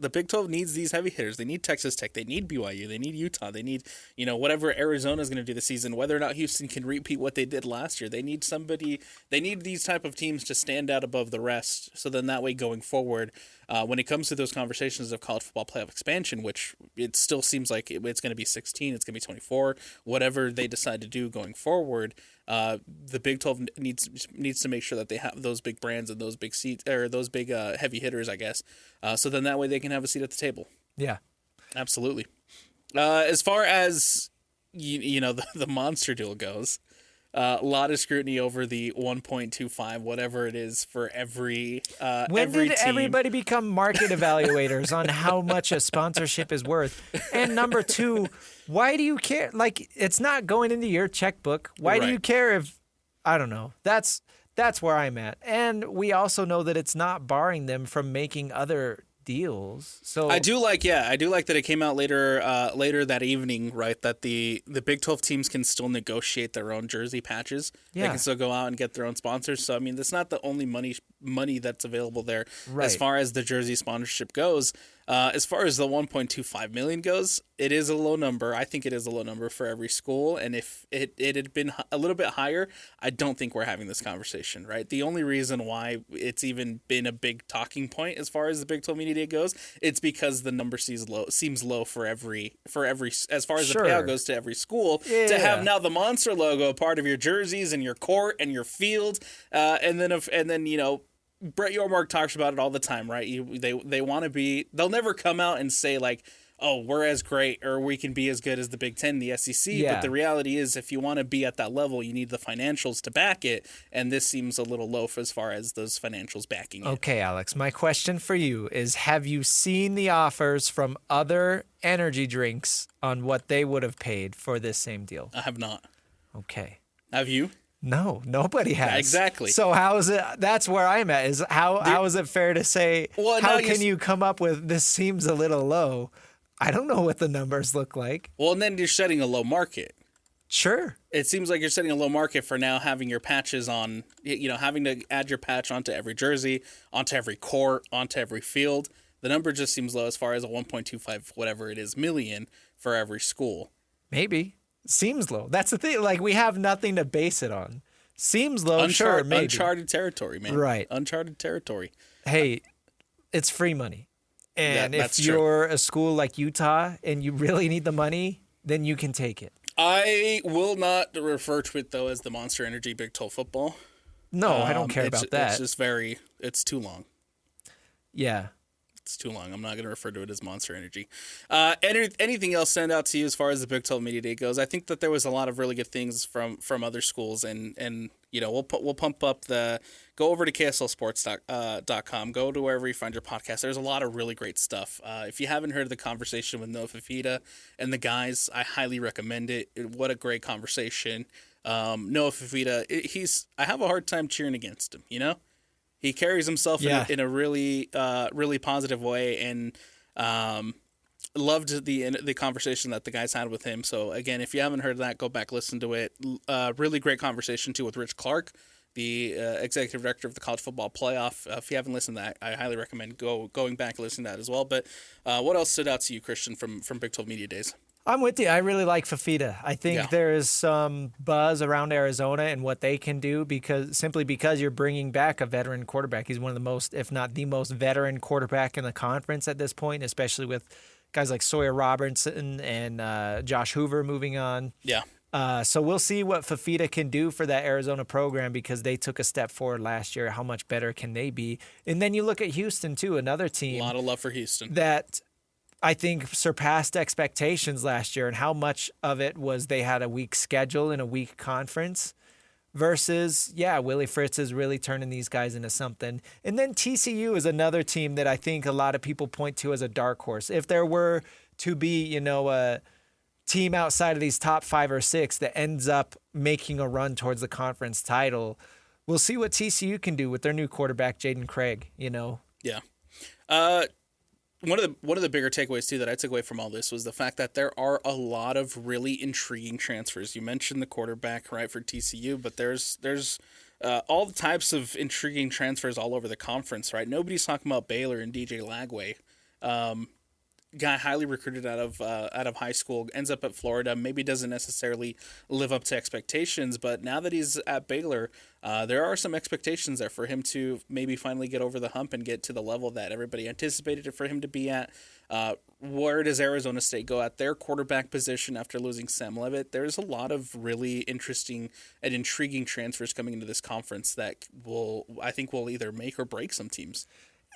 these heavy hitters. They need Texas Tech. They need BYU. They need Utah. They need whatever Arizona is going to do this season. Whether or not Houston can repeat what they did last year, they need somebody. They need these type of teams to stand out above the rest. So then that way, going forward, when it comes to those conversations of college football playoff expansion, which it still seems like it's going to be 16, it's going to be 24, whatever they decide to do going forward. The Big 12 needs to make sure that they have those big brands and those big seats or those big heavy hitters, I guess. So then that way they can have a seat at the table. Yeah, absolutely. As far as the monster deal goes, a lot of scrutiny over the 1.25, whatever it is for every when every did team. Everybody become market evaluators on how much a sponsorship is worth? And number two, why do you care? Like, it's not going into your checkbook. Why do you care if, I don't know. That's where I'm at. And we also know that it's not barring them from making other deals. So I do like that it came out later that evening, right? That the Big 12 teams can still negotiate their own jersey patches. Yeah. They can still go out and get their own sponsors. So I mean, that's not the only money that's available there right. as far as the jersey sponsorship goes. As far as the 1.25 million goes, it is a low number. I think it is a low number for every school. And if it had been a little bit higher, I don't think we're having this conversation, right? The only reason why it's even been a big talking point as far as the Big 12 Media Day goes, it's because the number seems low for every as far as sure. the payout goes to every school. Yeah. To have now the monster logo part of your jerseys and your court and your field, and then Brett Yormark talks about it all the time, right? They want to be. They'll never come out and say like, "Oh, we're as great," or "We can be as good as the Big Ten, the SEC." Yeah. But the reality is, if you want to be at that level, you need the financials to back it, and this seems a little low as far as those financials backing it. Okay, Alex. My question for you is: have you seen the offers from other energy drinks on what they would have paid for this same deal? I have not. Okay. Have you? No, nobody has. Yeah, exactly. So how is it? That's where I'm at. Is how is it fair to say? Well, how no, can you come up with this? Seems a little low. I don't know what the numbers look like. Well, and then you're setting a low market. Sure. It seems like you're setting a low market for now having your patches on, having to add your patch onto every jersey, onto every court, onto every field. The number just seems low as far as a 1.25 whatever it is million for every school. Maybe. Seems low. That's the thing. Like, we have nothing to base it on. Seems low, sure, maybe. Uncharted territory, man. Right. Uncharted territory. Hey, it's free money. And that's if true. you're a school like Utah and you really need the money, then you can take it. I will not refer to it, though, as the Monster Energy Big 12 football. No, I don't care about that. It's just it's too long. Yeah. It's too long. I'm not going to refer to it as Monster Energy. Anything else stand out to you as far as the Big 12 Media Day goes? I think that there was a lot of really good things from other schools, and we'll pump up go over to KSLSports.com. Go to wherever you find your podcast. There's a lot of really great stuff. If you haven't heard the conversation with Noah Fifita and the guys, I highly recommend it. What a great conversation. Noah Fifita, I have a hard time cheering against him, He carries himself in a really, really positive way, and loved the conversation that the guys had with him. So again, if you haven't heard that, go back, listen to it. Really great conversation too with Rich Clark, the executive director of the College Football Playoff. If you haven't listened to that, I highly recommend going back and listening to that as well. But what else stood out to you, Christian, from Big 12 Media Days? I'm with you. I really like Fifita. I think there is some buzz around Arizona and what they can do because you're bringing back a veteran quarterback. He's one of the most, if not the most veteran quarterback in the conference at this point, especially with guys like Sawyer Robertson and Josh Hoover moving on. Yeah. So we'll see what Fifita can do for that Arizona program because they took a step forward last year. How much better can they be? And then you look at Houston, too, another team. A lot of love for Houston. That I think surpassed expectations last year, and how much of it was they had a weak schedule and a weak conference versus, Willie Fritz is really turning these guys into something. And then TCU is another team that I think a lot of people point to as a dark horse. If there were to be, a team outside of these top 5 or 6 that ends up making a run towards the conference title, we'll see what TCU can do with their new quarterback, Jaden Craig, Yeah. One of the bigger takeaways too that I took away from all this was the fact that there are a lot of really intriguing transfers. You mentioned the quarterback, right, for TCU, but there's all the types of intriguing transfers all over the conference, right? Nobody's talking about Baylor and DJ Lagway. Guy highly recruited out of high school, ends up at Florida, maybe doesn't necessarily live up to expectations, but now that he's at Baylor, there are some expectations there for him to maybe finally get over the hump and get to the level that everybody anticipated it for him to be at. Where does Arizona State go at their quarterback position after losing Sam Leavitt? There's a lot of really interesting and intriguing transfers coming into this conference that will either make or break some teams.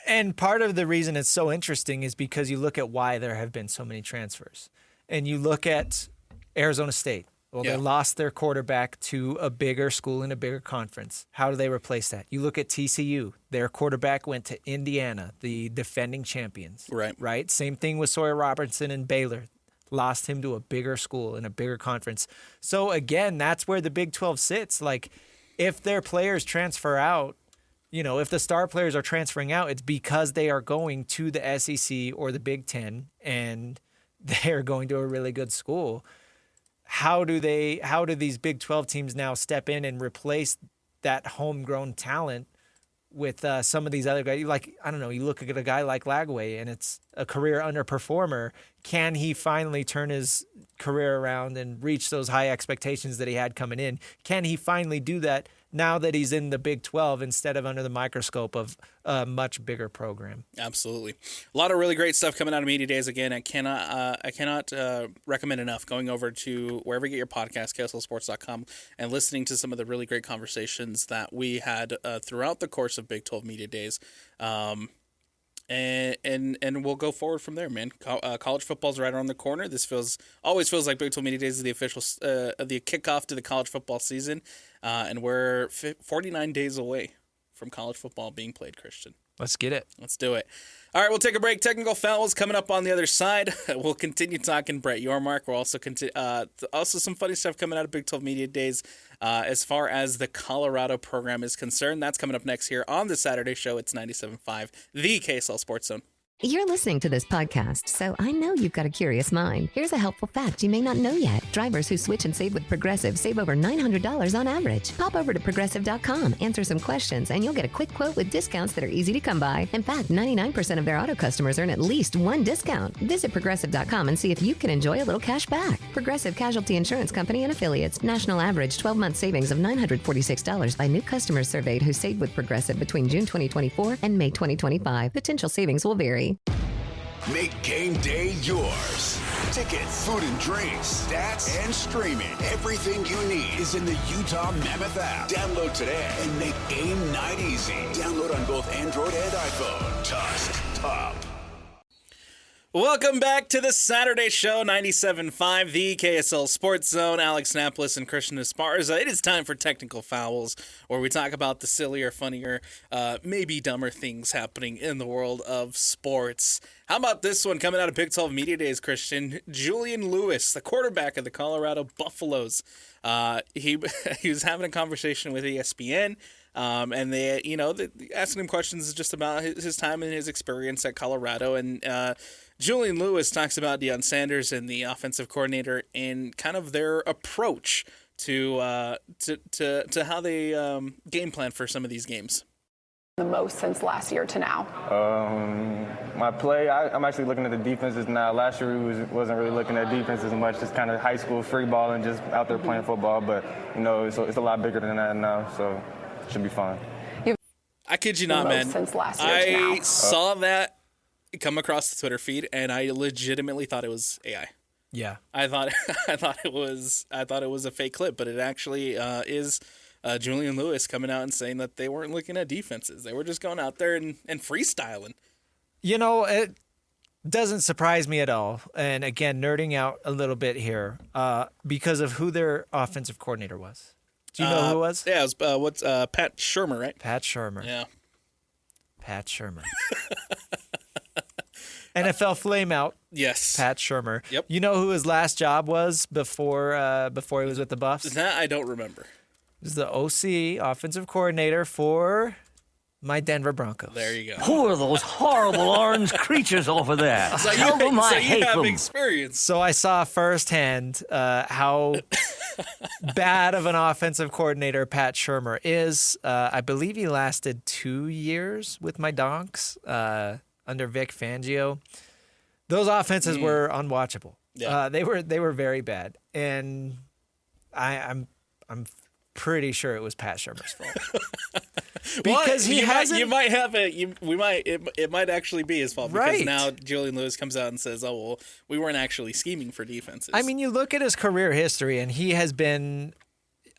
And part of the reason it's so interesting is because you look at why there have been so many transfers. And you look at Arizona State. Well, they lost their quarterback to a bigger school in a bigger conference. How do they replace that? You look at TCU. Their quarterback went to Indiana, the defending champions. Right? Same thing with Sawyer Robertson and Baylor. Lost him to a bigger school in a bigger conference. So, again, that's where the Big 12 sits. Like, if their players transfer out, if the star players are transferring out, it's because they are going to the SEC or the Big Ten and they're going to a really good school. How do these Big 12 teams now step in and replace that homegrown talent with some of these other guys? Like, I don't know, you look at a guy like Lagway and it's a career underperformer. Can he finally turn his career around and reach those high expectations that he had coming in? Can he finally do that now that he's in the Big 12 instead of under the microscope of a much bigger program. Absolutely. A lot of really great stuff coming out of Media Days. Again, I cannot recommend enough going over to wherever you get your podcast, KSLSports.com, and listening to some of the really great conversations that we had throughout the course of Big 12 Media Days. And we'll go forward from there, man. College football's right around the corner. This always feels like Big 12 Media Days is the official the kickoff to the college football season, and we're 49 days away from college football being played, Christian. Let's get it. Let's do it. All right, we'll take a break. Technical fouls coming up on the other side. We'll continue talking Brett Yormark. We'll also also some funny stuff coming out of Big 12 Media Days as far as the Colorado program is concerned. That's coming up next here on the Saturday show. It's 97.5, the KSL Sports Zone. You're listening to this podcast, so I know you've got a curious mind. Here's a helpful fact you may not know yet. Drivers who switch and save with Progressive save over $900 on average. Pop over to Progressive.com, answer some questions, and you'll get a quick quote with discounts that are easy to come by. In fact, 99% of their auto customers earn at least one discount. Visit Progressive.com and see if you can enjoy a little cash back. Progressive Casualty Insurance Company and Affiliates. National average 12-month savings of $946 by new customers surveyed who saved with Progressive between June 2024 and May 2025. Potential savings will vary. Make game day yours. Tickets, food and drinks, stats, and streaming. Everything you need is in the Utah Mammoth app. Download today and make game night easy. Download on both Android and iPhone. Tusk Top. Welcome back to the Saturday show, 97.5, the KSL Sports Zone. Alex Napoles and Christian Esparza. It is time for Technical Fouls, where we talk about the sillier, funnier, maybe dumber things happening in the world of sports. How about this one coming out of Big 12 Media Days, Christian? Julian Lewis, the quarterback of the Colorado Buffaloes. He was having a conversation with ESPN. And they asking him questions just about his time and his experience at Colorado. And Julian Lewis talks about Deion Sanders and the offensive coordinator and kind of their approach to how they game plan for some of these games. The most since last year to now? My play, I'm actually looking at the defenses now. Last year we wasn't really looking at defenses as much, just kind of high school free ball and just out there playing football. But, it's a lot bigger than that now, so it should be fun. I kid you not, man. Since last year to now. Saw that come across the Twitter feed, and I legitimately thought it was AI. Yeah, I thought it was a fake clip, but it actually is Julian Lewis coming out and saying that they weren't looking at defenses; they were just going out there and freestyling. It doesn't surprise me at all. And again, nerding out a little bit here because of who their offensive coordinator was. Do you know who it was? Yeah, it was Pat Shurmur, right? Pat Shurmur. Yeah. Pat Shurmur. NFL flameout. Yes. Pat Shurmur. Yep. You know who his last job was before he was with the Buffs? That I don't remember. He was the OC, offensive coordinator for my Denver Broncos. There you go. Who are those horrible orange creatures over there? So Tell them I hate you have them. experience. So I saw firsthand how bad of an offensive coordinator Pat Shurmur is. I believe he lasted 2 years with my Donks under Vic Fangio. Those offenses were unwatchable. Yeah. They were very bad, and I'm pretty sure it was Pat Shurmur's fault. Because it might actually be his fault, because Right. now Julian Lewis comes out and says, "Oh well, we weren't actually scheming for defenses." I mean, you look at his career history, and he has been.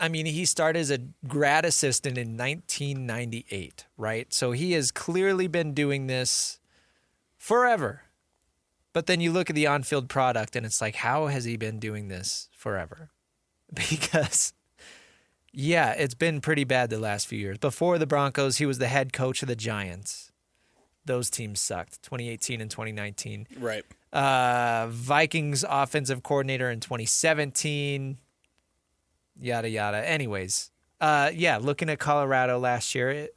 I mean, he started as a grad assistant in 1998, right? So he has clearly been doing this forever. But then you look at the on-field product, and it's like, how has he been doing this forever? Because, yeah, it's been pretty bad the last few years. Before the Broncos, he was the head coach of the Giants. Those teams sucked, 2018 and 2019. Right. Vikings offensive coordinator in 2017. Yada, yada. Anyways, looking at Colorado last year, it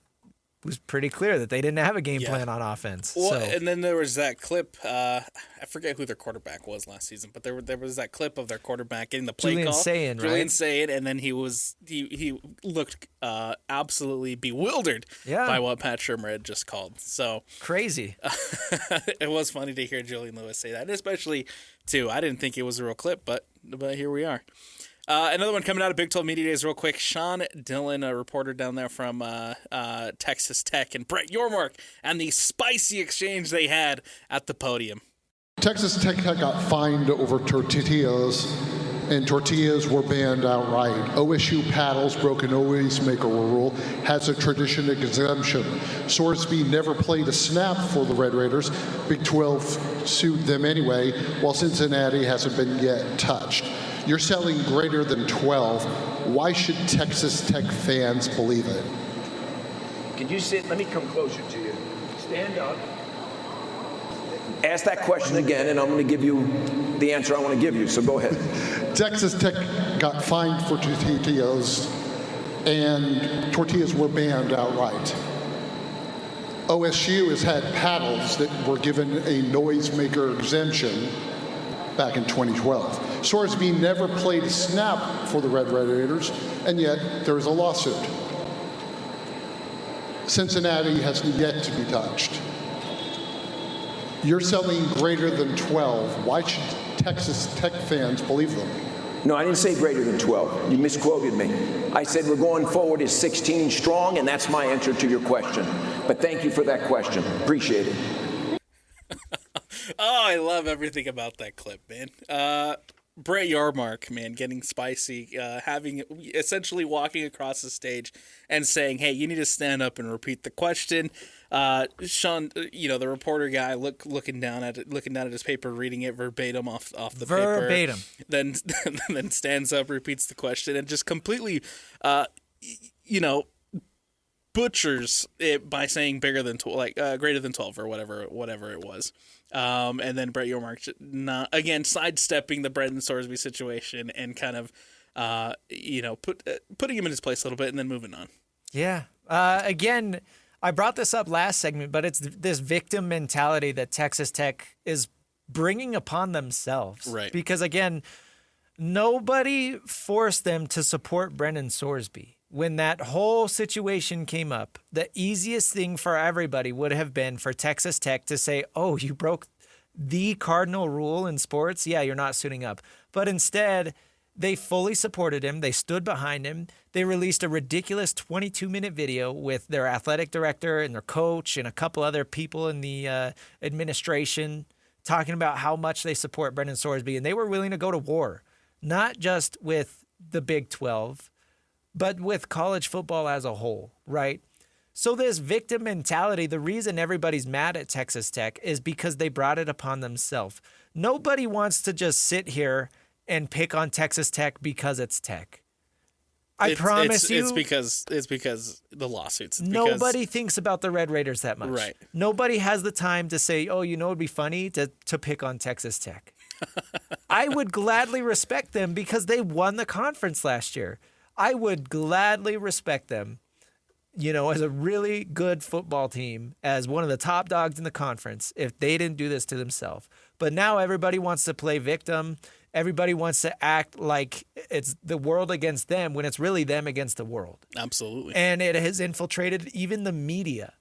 was pretty clear that they didn't have a game plan on offense. Well, so. and then there was that clip. I forget who their quarterback was last season, but there was that clip of their quarterback getting the play Julian call. Sayin, Julian right? Sayin, and then he looked absolutely bewildered Yeah. by what Pat Shurmur had just called. So Crazy. it was funny to hear Julian Lewis say that, and especially too. I didn't think it was a real clip, but here we are. Another one coming out of Big 12 Media Days real quick. Sean Dillon, a reporter down there from Texas Tech, and Brett Yormark, and the spicy exchange they had at the podium. Texas Tech got fined over tortillas, and tortillas were banned outright. OSU paddles broke an always maker rule, has a tradition exemption. Sorsby never played a snap for the Red Raiders. Big 12 sued them anyway, while Cincinnati hasn't been yet touched. You're selling greater than 12. Why should Texas Tech fans believe it? Can you sit? Let me come closer to you. Stand up. Ask that question again, and I'm going to give you the answer I want to give you, so go ahead. Texas Tech got fined for tortillas, and tortillas were banned outright. OSU has had paddles that were given a noisemaker exemption back in 2012. Sorsby never played a snap for the Red Raiders, and yet there is a lawsuit. Cincinnati has yet to be touched. You're selling greater than 12. Why should Texas Tech fans believe them? No, I didn't say greater than 12. You misquoted me. I said we're going forward as 16 strong, and that's my answer to your question. But thank you for that question. Appreciate it. Oh, I love everything about that clip, man. Brett Yormark, man, getting spicy, essentially walking across the stage and saying, "Hey, you need to stand up and repeat the question." Sean, the reporter guy, looking down at his paper, reading it verbatim off the verbatim. Paper. Then stands up, repeats the question, and just completely, butchers it by saying greater than 12 or whatever it was. And then Brett Yormark again sidestepping the Brendan Sorsby situation and kind of putting him in his place a little bit and then moving on. Yeah. Again, I brought this up last segment, but it's this victim mentality that Texas Tech is bringing upon themselves. Right. Because again, nobody forced them to support Brendan Sorsby. When that whole situation came up, the easiest thing for everybody would have been for Texas Tech to say, "Oh, you broke the cardinal rule in sports? Yeah, you're not suiting up." But instead, they fully supported him. They stood behind him. They released a ridiculous 22-minute video with their athletic director and their coach and a couple other people in the administration talking about how much they support Brendan Sorsby. And they were willing to go to war, not just with the Big 12, but with college football as a whole, right? So this victim mentality, the reason everybody's mad at Texas Tech is because they brought it upon themselves. Nobody wants to just sit here and pick on Texas Tech because it's Tech. I promise you. It's because the lawsuits. Nobody thinks about the Red Raiders that much. Right. Nobody has the time to say, "Oh, it'd be funny to pick on Texas Tech." I would gladly respect them because they won the conference last year. I would gladly respect them, as a really good football team, as one of the top dogs in the conference, if they didn't do this to themselves. But now everybody wants to play victim. Everybody wants to act like it's the world against them when it's really them against the world. Absolutely. And it has infiltrated even the media.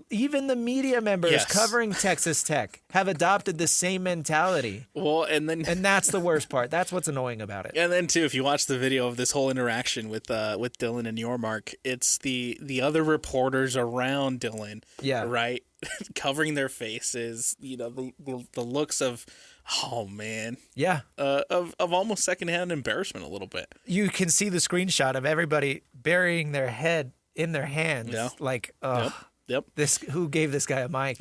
Even the media members covering Texas Tech have adopted the same mentality. Well, and that's the worst part. That's what's annoying about it. And then too, if you watch the video of this whole interaction with Dillon and Yormark, it's the other reporters around Dillon, right, covering their faces. The looks of, oh man, of almost secondhand embarrassment a little bit. You can see the screenshot of everybody burying their head in their hands, like, Yep. Who gave this guy a mic?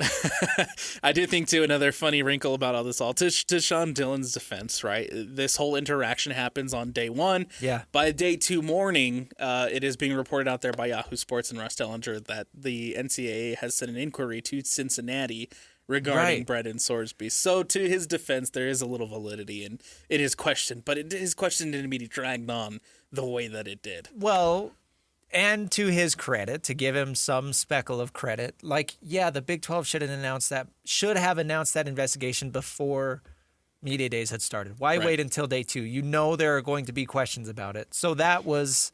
I do think, too, another funny wrinkle about all this, to Sean Dillon's defense, right? This whole interaction happens on day one. Yeah. By day two morning, it is being reported out there by Yahoo Sports and Russ Dellinger that the NCAA has sent an inquiry to Cincinnati regarding Brendan Sorsby. So to his defense, there is a little validity in his question, but his question didn't be dragged on the way that it did. Well, and to his credit, to give him some speckle of credit, the Big 12 should have announced that investigation before media days had started. Why wait until day two? There are going to be questions about it. So that was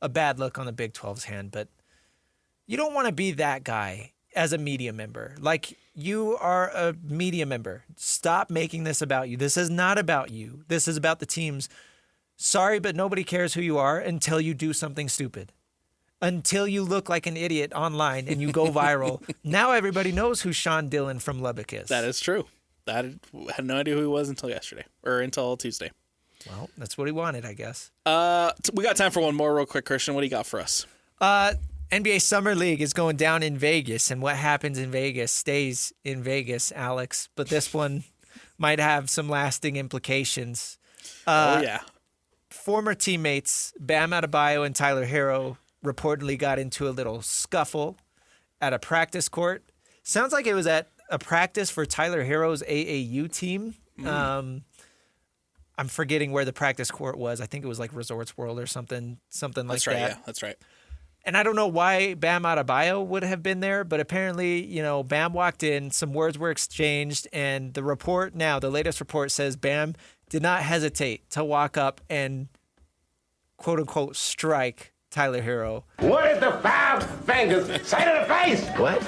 a bad look on the Big 12's hand, but you don't want to be that guy as a media member. You are a media member. Stop making this about you. This is not about you. This is about the teams. sorry, but nobody cares who you are until you do something stupid. Until you look like an idiot online and you go viral. Now everybody knows who Sean Dillon from Lubbock is. That is true. I had no idea who he was until yesterday, or until Tuesday. Well, that's what he wanted, I guess. We got time for one more real quick, Christian. What do you got for us? NBA Summer League is going down in Vegas, and what happens in Vegas stays in Vegas, Alex. But this one might have some lasting implications. Former teammates Bam Adebayo and Tyler Herro reportedly got into a little scuffle at a practice court. Sounds like it was at a practice for Tyler Herro's AAU team. I'm forgetting where the practice court was. I think it was like Resorts World or something like that. Yeah, that's right. And I don't know why Bam Adebayo would have been there, but apparently, Bam walked in, some words were exchanged, and the latest report says Bam did not hesitate to walk up and quote-unquote strike Tyler Herro. What is the 5 fingers say to the face? What?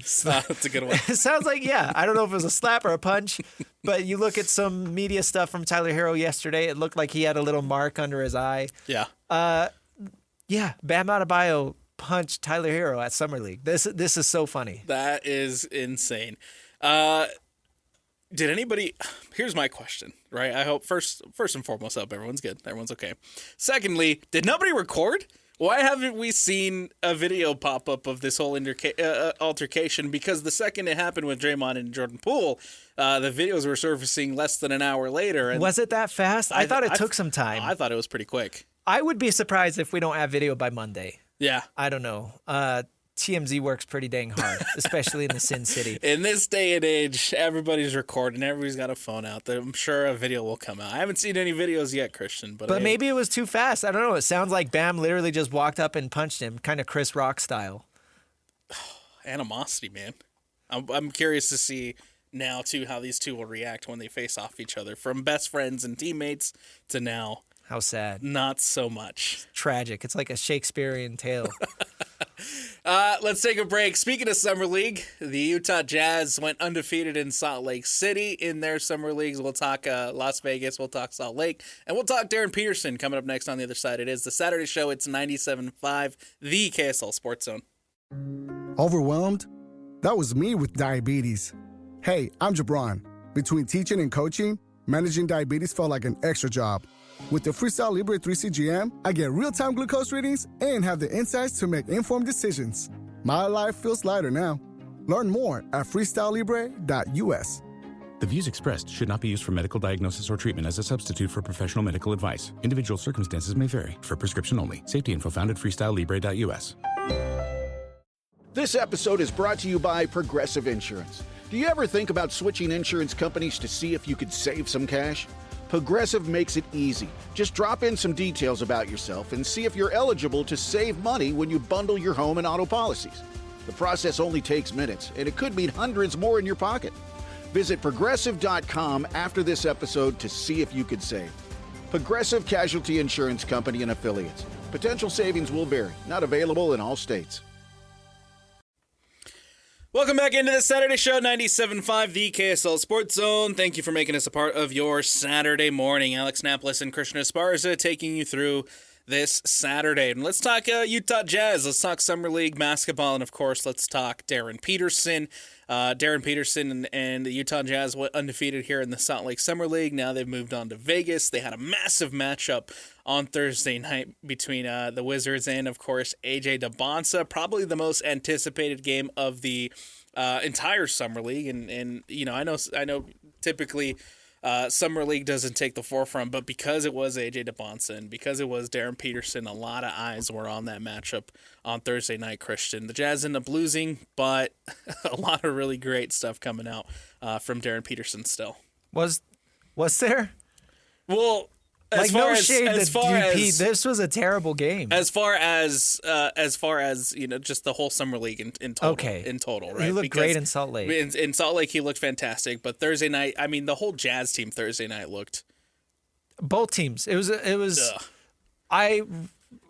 Slap! That's a good one. It sounds like, I don't know if it was a slap or a punch, but you look at some media stuff from Tyler Herro yesterday, it looked like he had a little mark under his eye. Yeah. Bam Adebayo punched Tyler Herro at Summer League. This is so funny. That is insane. Did anybody? Here's my question, right? I hope first and foremost, I hope everyone's good. Everyone's okay. Secondly, did nobody record? Why haven't we seen a video pop up of this whole altercation? Because the second it happened with Draymond and Jordan Poole, the videos were surfacing less than an hour later. And was it that fast? I thought it took some time. I thought it was pretty quick. I would be surprised if we don't have video by Monday. Yeah. I don't know. TMZ works pretty dang hard, especially in the Sin City. In this day and age, everybody's recording. Everybody's got a phone out there. I'm sure a video will come out. I haven't seen any videos yet, Christian. But maybe it was too fast. I don't know. It sounds like Bam literally just walked up and punched him, kind of Chris Rock style. Animosity, man. I'm curious to see now, too, how these two will react when they face off each other. From best friends and teammates to now. How sad. Not so much. Tragic. It's like a Shakespearean tale. Let's take a break. Speaking of Summer League, the Utah Jazz went undefeated in Salt Lake City in their Summer Leagues. We'll talk Las Vegas, we'll talk Salt Lake, and we'll talk Darryn Peterson coming up next on the other side. It is the Saturday show. It's 97.5, the KSL Sports Zone. Overwhelmed? That was me with diabetes. Hey, I'm Jabron. Between teaching and coaching, managing diabetes felt like an extra job. With the Freestyle Libre 3 CGM, I get real-time glucose readings and have the insights to make informed decisions. My life feels lighter now. Learn more at freestylelibre.us. The views expressed should not be used for medical diagnosis or treatment as a substitute for professional medical advice. Individual circumstances may vary. For prescription only. Safety info found at freestylelibre.us. This episode is brought to you by Progressive Insurance. Do you ever think about switching insurance companies to see if you could save some cash? Progressive makes it easy. Just drop in some details about yourself and see if you're eligible to save money when you bundle your home and auto policies. The process only takes minutes, and it could mean hundreds more in your pocket. Visit Progressive.com after this episode to see if you could save. Progressive Casualty Insurance Company and Affiliates. Potential savings will vary. Not available in all states. Welcome back into the Saturday show, 97.5, the KSL Sports Zone. Thank you for making us a part of your Saturday morning. Alex Napoles and Christian Esparza taking you through this Saturday. And let's talk Utah Jazz. Let's talk Summer League basketball. And, of course, let's talk Darryn Peterson. Darryn Peterson and the Utah Jazz went undefeated here in the Salt Lake Summer League. Now they've moved on to Vegas. They had a massive matchup on Thursday night between the Wizards and, of course, AJ Dybantsa. Probably the most anticipated game of the entire Summer League. And you know, I know typically Summer League doesn't take the forefront, but because it was AJ Dybantsa and because it was Darryn Peterson, a lot of eyes were on that matchup on Thursday night, Christian. The Jazz ended up losing, but a lot of really great stuff coming out from Darryn Peterson still. Was there? Well, this was a terrible game. As far as you know, just the whole Summer League in total. Okay. In total, right? He looked great in Salt Lake. In Salt Lake, he looked fantastic. But Thursday night, I mean, the whole Jazz team Thursday night looked. Both teams. It was. Ugh. I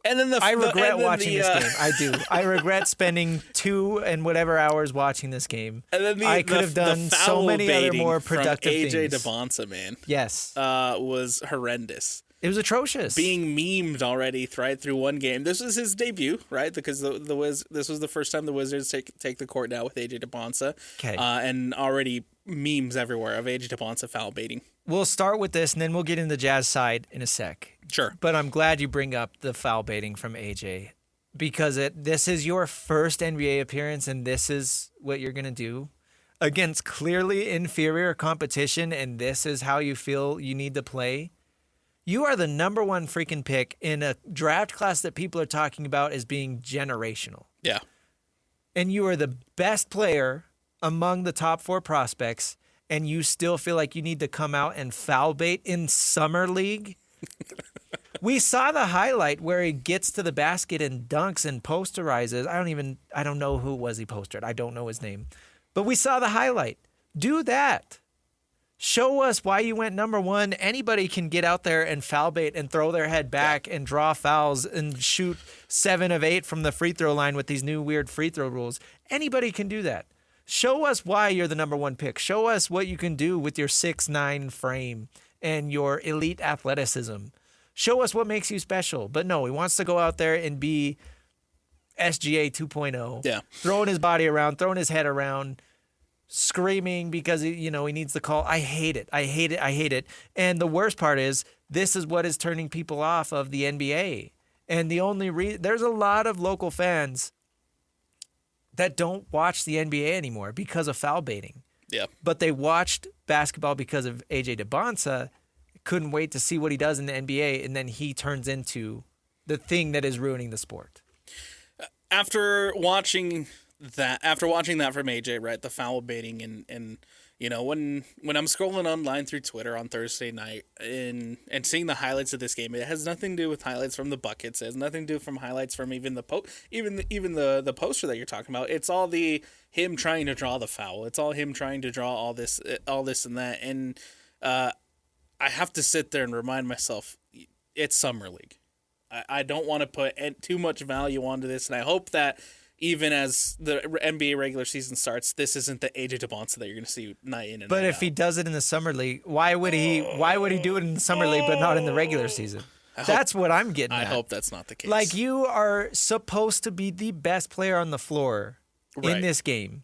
And then I regret watching this game. I do. I regret spending 2 and whatever hours watching this game. And then I could have done so many other more productive from AJ things. Dybantsa, man. Yes. Was horrendous. It was atrocious. Being memed already right through one game. This was his debut, right? Because this was the first time the Wizards take the court now with AJ Dybantsa. Okay. And already memes everywhere of AJ Dybantsa foul baiting. We'll start with this, and then we'll get into the Jazz side in a sec. Sure. But I'm glad you bring up the foul baiting from AJ because this is your first NBA appearance, and this is what you're going to do against clearly inferior competition, and this is how you feel you need to play. You are the number 1 freaking pick in a draft class that people are talking about as being generational. Yeah. And you are the best player among the top 4 prospects, and you still feel like you need to come out and foul bait in Summer League? We saw the highlight where he gets to the basket and dunks and posterizes. I don't know who it was he posted. I don't know his name. But we saw the highlight. Do that. Show us why you went number 1. Anybody can get out there and foul bait and throw their head back and draw fouls and shoot 7 of 8 from the free throw line with these new weird free throw rules. Anybody can do that. Show us why you're the number 1 pick. Show us what you can do with your 6'9" frame and your elite athleticism. Show us what makes you special. But no, he wants to go out there and be SGA 2.0. Yeah. Throwing his body around, throwing his head around, screaming because he needs the call. I hate it. I hate it. I hate it. And the worst part is this is what is turning people off of the NBA. And the only there's a lot of local fans that don't watch the NBA anymore because of foul baiting. Yeah. But they watched basketball because of AJ Dybantsa, couldn't wait to see what he does in the NBA, and then he turns into the thing that is ruining the sport. After watching that from AJ, right, the foul baiting and when I'm scrolling online through Twitter on Thursday night and seeing the highlights of this game, it has nothing to do with highlights from the buckets. It has nothing to do from highlights from even the the poster that you're talking about. It's all him trying to draw the foul. It's all him trying to draw all this and that. And I have to sit there and remind myself it's Summer League. I don't want to put too much value onto this, and I hope that even as the NBA regular season starts, this isn't the AJ Dybantsa that you're going to see night in and But night if out. he does it in the Summer League, why would he do it in the Summer League but not in the regular season? That's what I'm getting at. I hope that's not the case. Like, you are supposed to be the best player on the floor in this game,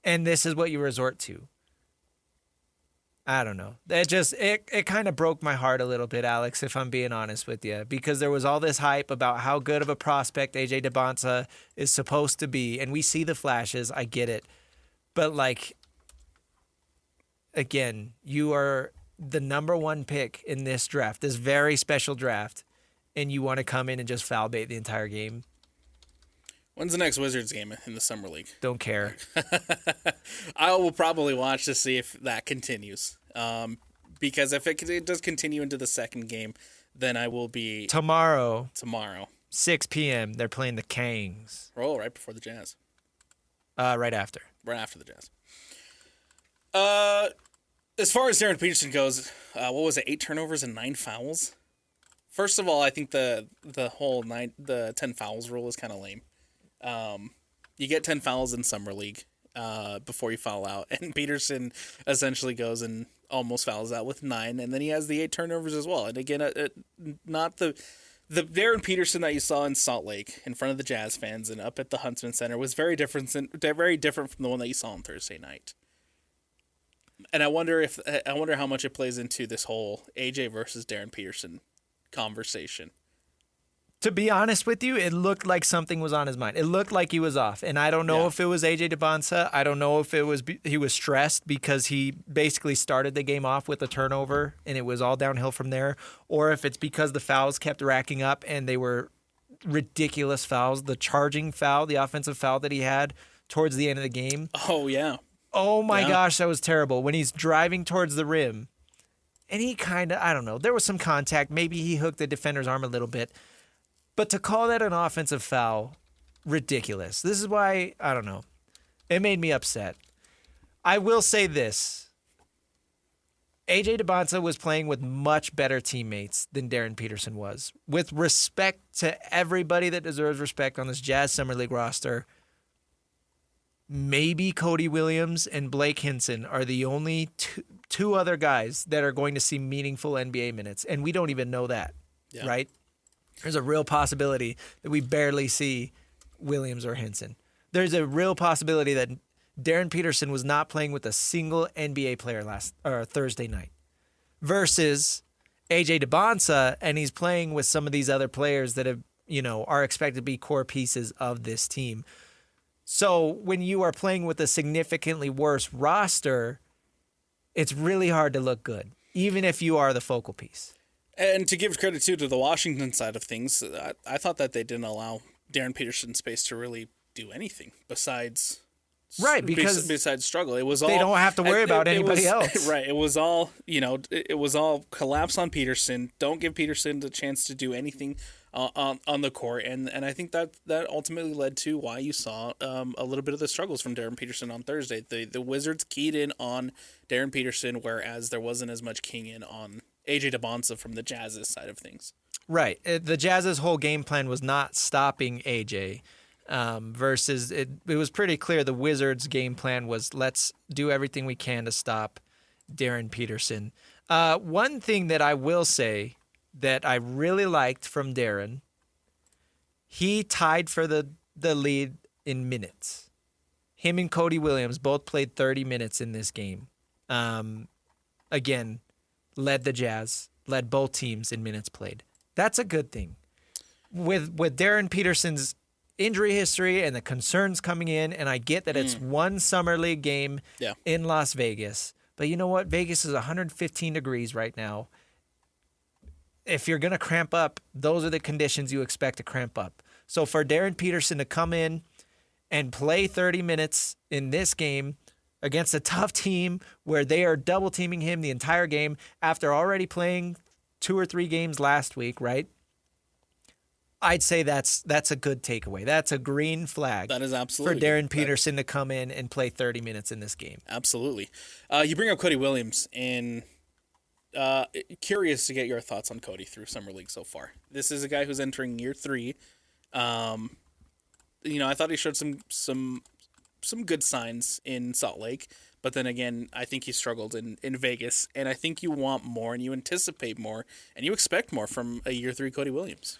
and this is what you resort to. I don't know. It kind of broke my heart a little bit, Alex, if I'm being honest with you, because there was all this hype about how good of a prospect AJ Dybantsa is supposed to be, and we see the flashes. I get it. But, like, again, you are the number 1 pick in this draft, this very special draft, and you want to come in and just foul bait the entire game. When's the next Wizards game in the Summer League? Don't care. I will probably watch to see if that continues. Because if it does continue into the second game, then I will be... Tomorrow. 6 p.m., they're playing the Kings. Oh, right before the Jazz. Right after. Right after the Jazz. As far as Darryn Peterson goes, what was it, 8 turnovers and 9 fouls? First of all, I think the whole 10 fouls rule is kind of lame. You get 10 fouls in Summer League before you foul out, and Peterson essentially goes and almost fouls out with 9, and then he has the 8 turnovers as well. And again, not the Darryn Peterson that you saw in Salt Lake in front of the Jazz fans and up at the Huntsman Center was very different from the one that you saw on Thursday night. And I wonder how much it plays into this whole AJ versus Darryn Peterson conversation. To be honest with you, it looked like something was on his mind. It looked like he was off. And I don't know if it was AJ Dybantsa. I don't know if it was he was stressed because he basically started the game off with a turnover and it was all downhill from there. Or if it's because the fouls kept racking up and they were ridiculous fouls. The charging foul, the offensive foul that he had towards the end of the game. Oh, yeah. Oh, my gosh, that was terrible. When he's driving towards the rim and he kind of, I don't know, there was some contact. Maybe he hooked the defender's arm a little bit. But to call that an offensive foul, ridiculous. This is why, I don't know. It made me upset. I will say this. A.J. Dybantsa was playing with much better teammates than Darryn Peterson was. With respect to everybody that deserves respect on this Jazz Summer League roster, maybe Cody Williams and Blake Hinson are the only two other guys that are going to see meaningful NBA minutes, and we don't even know that, right? There's a real possibility that we barely see Williams or Hinson. There's a real possibility that Darryn Peterson was not playing with a single NBA player Thursday night versus A.J. Dybantsa, and he's playing with some of these other players that have, are expected to be core pieces of this team. So when you are playing with a significantly worse roster, it's really hard to look good, even if you are the focal piece. And to give credit, too, to the Washington side of things, I thought that they didn't allow Darryn Peterson space to really do anything besides struggle. It was all they don't have to worry about anybody else. Right. It was all, it was all collapse on Peterson. Don't give Peterson the chance to do anything on the court. And I think that ultimately led to why you saw a little bit of the struggles from Darryn Peterson on Thursday. The Wizards keyed in on Darryn Peterson, whereas there wasn't as much keying in on A.J. Dybantsa from the Jazz's side of things. Right. The Jazz's whole game plan was not stopping A.J., versus it was pretty clear the Wizards' game plan was let's do everything we can to stop Darryn Peterson. One thing that I will say that I really liked from Darryn, he tied for the lead in minutes. Him and Cody Williams both played 30 minutes in this game. Again, led the Jazz, led both teams in minutes played. That's a good thing. With Darryn Peterson's injury history and the concerns coming in, and I get that it's one summer league game in Las Vegas. But you know what? Vegas is 115 degrees right now. If you're going to cramp up, those are the conditions you expect to cramp up. So for Darryn Peterson to come in and play 30 minutes in this game against a tough team where they are double teaming him the entire game after already playing 2 or 3 games last week, right? I'd say that's a good takeaway. That's a green flag. That is absolutely for Darryn Peterson to come in and play 30 minutes in this game. Absolutely. You bring up Cody Williams, and curious to get your thoughts on Cody through Summer League so far. This is a guy who's entering year 3. I thought he showed some good signs in Salt Lake, but then again, I think he struggled in Vegas, and I think you want more, and you anticipate more, and you expect more from a year 3 Cody Williams.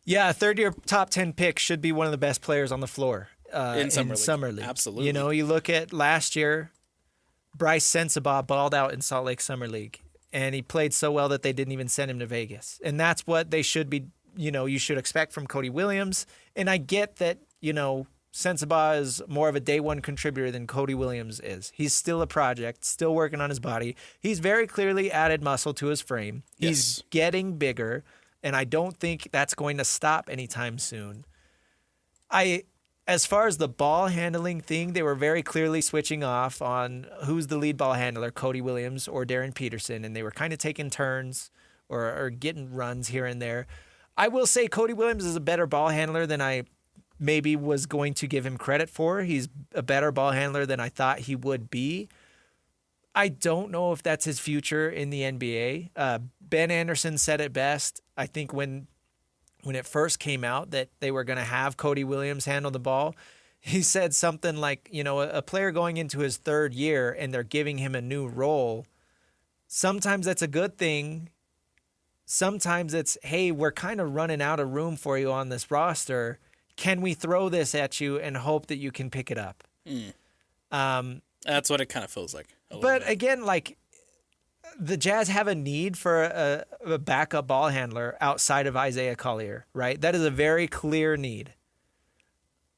Yeah, a third-year top 10 pick should be one of the best players on the floor in Summer League. Absolutely. You look at last year, Bryce Sensabaugh balled out in Salt Lake Summer League, and he played so well that they didn't even send him to Vegas. And that's what they should be, you should expect from Cody Williams. And I get that, Sensabaugh is more of a day one contributor than Cody Williams is. He's still a project, still working on his body. He's very clearly added muscle to his frame. He's getting bigger. And I don't think that's going to stop anytime soon. As far as the ball handling thing, they were very clearly switching off on who's the lead ball handler, Cody Williams or Darryn Peterson, and they were kind of taking turns or getting runs here and there. I will say Cody Williams is a better ball handler than I maybe was going to give him credit for. He's a better ball handler than I thought he would be. I don't know if that's his future in the NBA. Ben Anderson said it best. I think when it first came out that they were going to have Cody Williams handle the ball, he said something like, a player going into his 3rd year and they're giving him a new role, sometimes that's a good thing. Sometimes it's, hey, we're kind of running out of room for you on this roster. Can we throw this at you and hope that you can pick it up? That's what it kind of feels like. But again, the Jazz have a need for a backup ball handler outside of Isaiah Collier, right? That is a very clear need.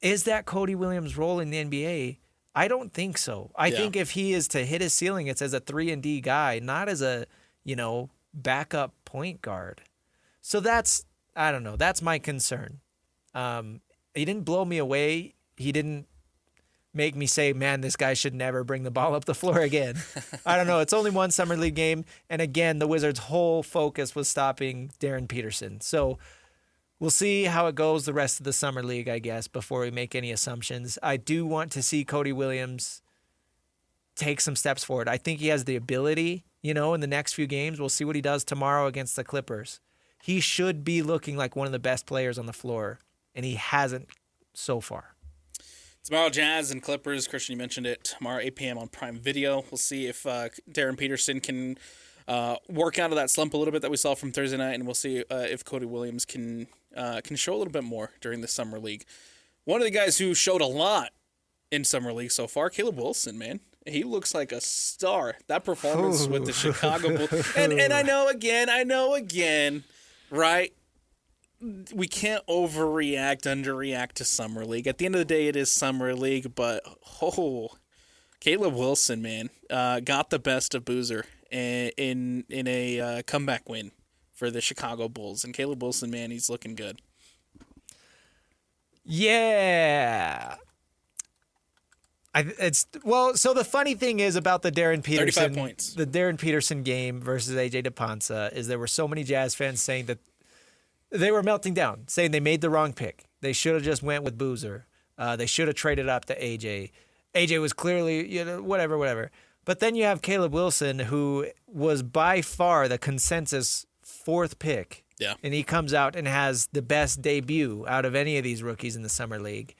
Is that Cody Williams' role in the NBA? I don't think so. I think if he is to hit his ceiling, it's as a 3-and-D guy, not as a, backup point guard. So I don't know. That's my concern. He didn't blow me away. He didn't make me say, man, this guy should never bring the ball up the floor again. I don't know. It's only one Summer League game. And again, the Wizards' whole focus was stopping Darryn Peterson. So we'll see how it goes the rest of the Summer League, I guess, before we make any assumptions. I do want to see Cody Williams take some steps forward. I think he has the ability, in the next few games. We'll see what he does tomorrow against the Clippers. He should be looking like one of the best players on the floor, and he hasn't so far. Tomorrow, Jazz and Clippers. Christian, you mentioned it. Tomorrow, 8 p.m. on Prime Video. We'll see if Darryn Peterson can work out of that slump a little bit that we saw from Thursday night, and we'll see if Cody Williams can show a little bit more during the Summer League. One of the guys who showed a lot in Summer League so far, Caleb Wilson, man. He looks like a star. That performance with the Chicago Bulls. And I know again, right? We can't overreact, underreact to Summer League. At the end of the day, it is Summer League, but Caleb Wilson, man, got the best of Boozer in a comeback win for the Chicago Bulls. And Caleb Wilson, man, he's looking good. Yeah. So the funny thing is about the Darryn Peterson, 35 points. The Darryn Peterson game versus AJ Dybantsa is there were so many Jazz fans saying that they were melting down, saying they made the wrong pick. They should have just went with Boozer. They should have traded up to AJ. AJ was clearly, whatever. But then you have Caleb Wilson, who was by far the consensus fourth pick. Yeah. And he comes out and has the best debut out of any of these rookies in the Summer League.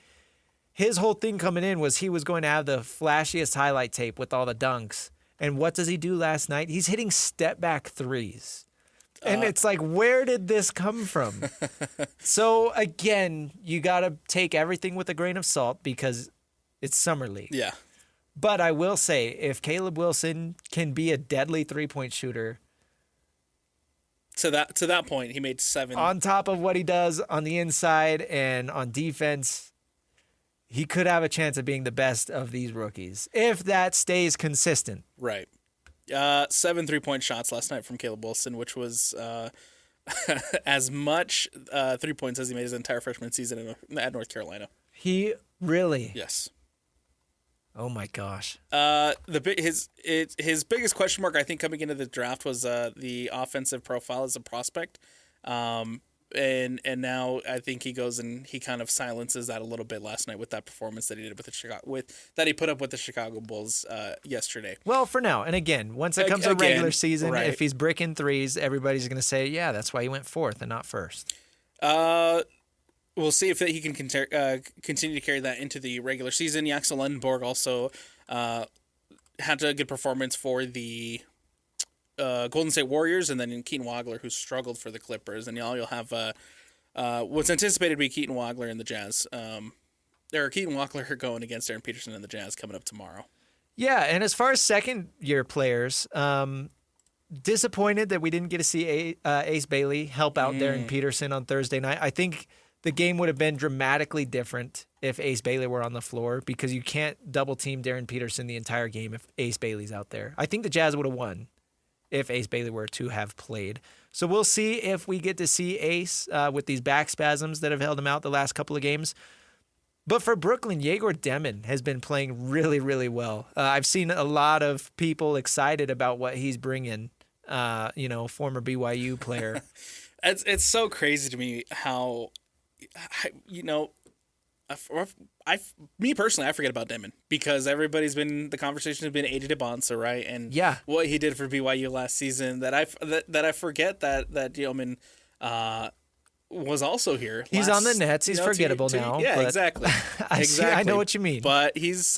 His whole thing coming in was he was going to have the flashiest highlight tape with all the dunks. And what does he do last night? He's hitting step-back threes. And it's like, where did this come from? So, again, you got to take everything with a grain of salt because it's Summer League. Yeah. But I will say, if Caleb Wilson can be a deadly three-point shooter, to that point, he made 7. On top of what he does on the inside and on defense, he could have a chance of being the best of these rookies if that stays consistent. Right. 7 3-point shots last night from Caleb Wilson, which was as much 3 points as he made his entire freshman season at North Carolina. He really? Yes. Oh my gosh. His biggest question mark, I think, coming into the draft was the offensive profile as a prospect. And now I think he goes and he kind of silences that a little bit last night with that performance that he did that he put up with the Chicago Bulls yesterday. Well, for now, and again, once it comes to regular season, right. If he's bricking threes, everybody's going to say, yeah, that's why he went fourth and not first. We'll see if he can continue to carry that into the regular season. Axel Lendenborg also had a good performance for the Golden State Warriors, and then Keaton Wagler, who struggled for the Clippers. And you'll have what's anticipated to be Keaton Wagler and the Jazz. Keaton Wagler going against Darryn Peterson and the Jazz coming up tomorrow. Yeah, and as far as second-year players, disappointed that we didn't get to see Ace Bailey help out Darryn Peterson on Thursday night. I think the game would have been dramatically different if Ace Bailey were on the floor because you can't double-team Darryn Peterson the entire game if Ace Bailey's out there. I think the Jazz would have won if Ace Bailey were to have played. So we'll see if we get to see Ace with these back spasms that have held him out the last couple of games. But for Brooklyn, Yegor Demon has been playing really, really well. I've seen a lot of people excited about what he's bringing, former BYU player. It's so crazy to me how, me personally, I forget about Demon because the conversation has been AJ Dybantsa, right? And what he did for BYU last season that I forget that Demon was also here. He's on the Nets. He's forgettable now. Yeah, exactly. I know what you mean. But he's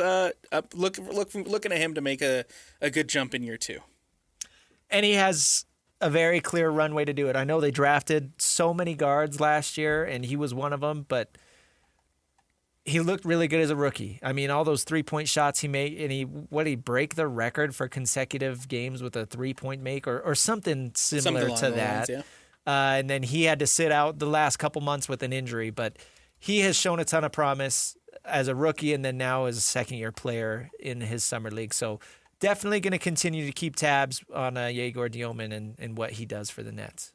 looking at him to make a good jump in year 2. And he has a very clear runway to do it. I know they drafted so many guards last year, and he was one of them, but he looked really good as a rookie. I mean, all those 3-point shots he made, and he break the record for consecutive games with a 3-point make or something similar to that. Lines, yeah. And then he had to sit out the last couple months with an injury, but he has shown a ton of promise as a rookie and then now as a second-year player in his summer league. So definitely going to continue to keep tabs on Yegor Dioman and what he does for the Nets.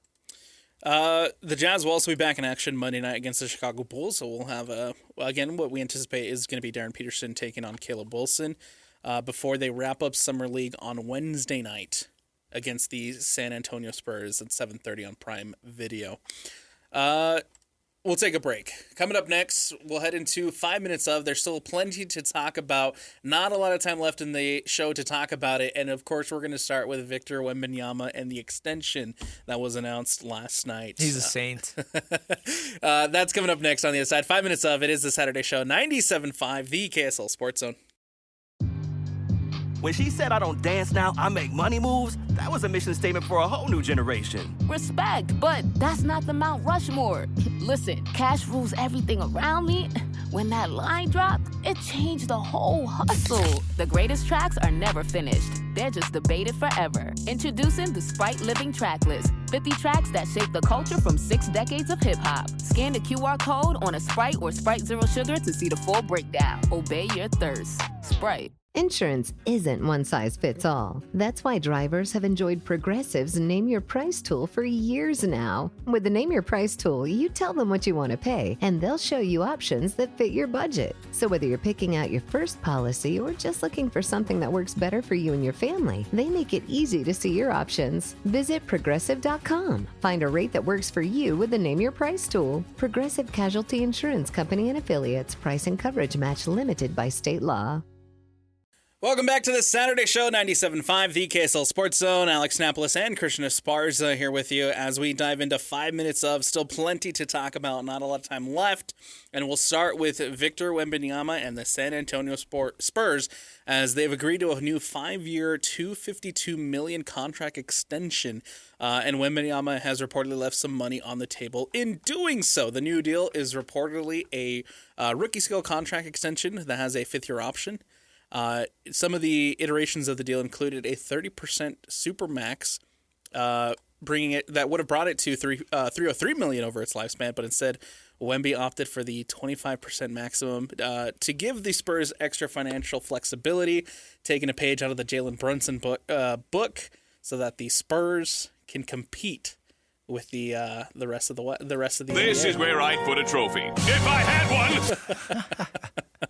The Jazz will also be back in action Monday night against the Chicago Bulls. So we'll have, again, what we anticipate is going to be Darryn Peterson taking on Caleb Wilson before they wrap up Summer League on Wednesday night against the San Antonio Spurs at 7:30 on Prime Video. We'll We'll take a break. Coming up next, we'll head into 5 minutes of. There's still plenty to talk about. Not a lot of time left in the show to talk about it. And, of course, we're going to start with Victor Wembenyama and the extension that was announced last night. He's a saint. That's coming up next on the other side. 5 minutes of. It is the Saturday Show, 97.5, the KSL Sports Zone. When she said I don't dance now, I make money moves, that was a mission statement for a whole new generation. Respect, but that's not the Mount Rushmore. Listen, cash rules everything around me. When that line dropped, it changed the whole hustle. The greatest tracks are never finished. They're just debated forever. Introducing the Sprite Living Tracklist. 50 tracks that shape the culture from 6 decades of hip-hop. Scan the QR code on a Sprite or Sprite Zero Sugar to see the full breakdown. Obey your thirst. Sprite. Insurance isn't one size fits all. That's why drivers have enjoyed Progressive's Name Your Price tool for years now. With the Name Your Price tool, you tell them what you want to pay, and they'll show you options that fit your budget. So whether you're picking out your first policy or just looking for something that works better for you and your family, they make it easy to see your options. Visit Progressive.com. Find a rate that works for you with the Name Your Price tool. Progressive Casualty Insurance Company and Affiliates. Price and coverage match limited by state law. Welcome back to the Saturday Show, 97.5, the KSL Sports Zone. Alex Napoles and Christian Esparza here with you as we dive into 5 minutes of still plenty to talk about, not a lot of time left. And we'll start with Victor Wembenyama and the San Antonio Spurs as they've agreed to a new 5-year, $252 million contract extension. And Wembenyama has reportedly left some money on the table in doing so. The new deal is reportedly a rookie scale contract extension that has a 5th-year option. Some of the iterations of the deal included a 30% supermax, bringing it that would have brought it to $303 million over its lifespan, but instead Wemby opted for the 25% maximum to give the Spurs extra financial flexibility, taking a page out of the Jalen Brunson book, so that the Spurs can compete with the rest of the This NBA. is where I'd put a trophy if I had one.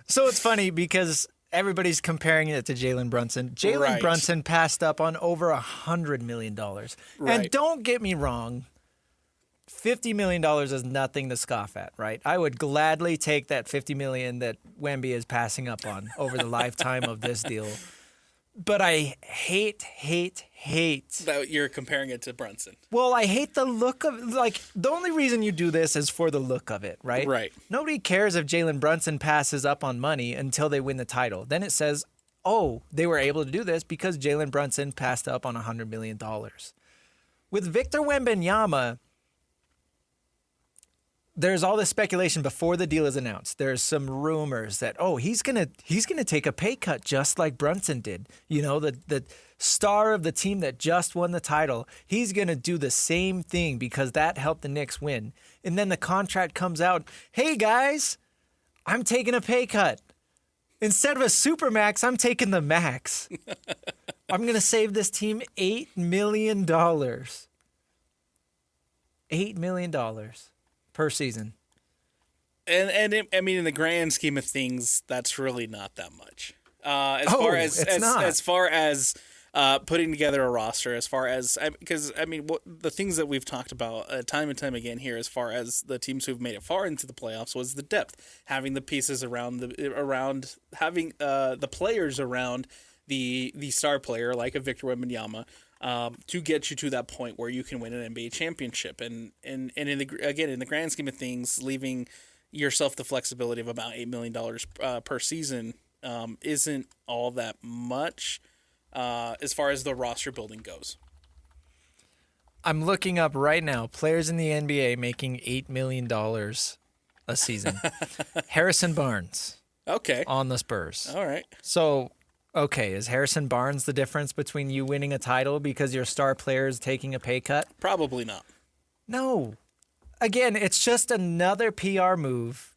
So it's funny because everybody's comparing it to Jalen Brunson. Jalen Brunson passed up on over $100 million. Right. And don't get me wrong, $50 million is nothing to scoff at, right? I would gladly take that $50 million that Wemby is passing up on over the lifetime of this deal. But I hate that you're comparing it to Brunson. Well, I hate the look of, like, the only reason you do this is for the look of it, right? Right. Nobody cares if Jalen Brunson passes up on money until they win the title. Then it says, oh, they were able to do this because Jalen Brunson passed up on $100 million. With Victor Wembanyama, there's all this speculation before the deal is announced. There's some rumors that, oh, he's gonna take a pay cut just like Brunson did. You know, the star of the team that just won the title. He's gonna do the same thing because that helped the Knicks win. And then the contract comes out. Hey guys, I'm taking a pay cut. Instead of a supermax, I'm taking the max. I'm gonna save this team $8 million. $8 million. Per season. And I mean, in the grand scheme of things, that's really not that much. As far as putting together a roster, as far as because the things that we've talked about time and time again here, as far as the teams who've made it far into the playoffs, was the depth, having the pieces around having the players around the star player like a Victor Wembanyama. To get you to that point where you can win an NBA championship, and in the grand scheme of things, leaving yourself the flexibility of about $8 million per season isn't all that much as far as the roster building goes. I'm looking up right now players in the NBA making $8 million a season. Harrison Barnes. Okay. On the Spurs. All right. So. Okay, is Harrison Barnes the difference between you winning a title because your star player is taking a pay cut? Probably not. No. Again, it's just another PR move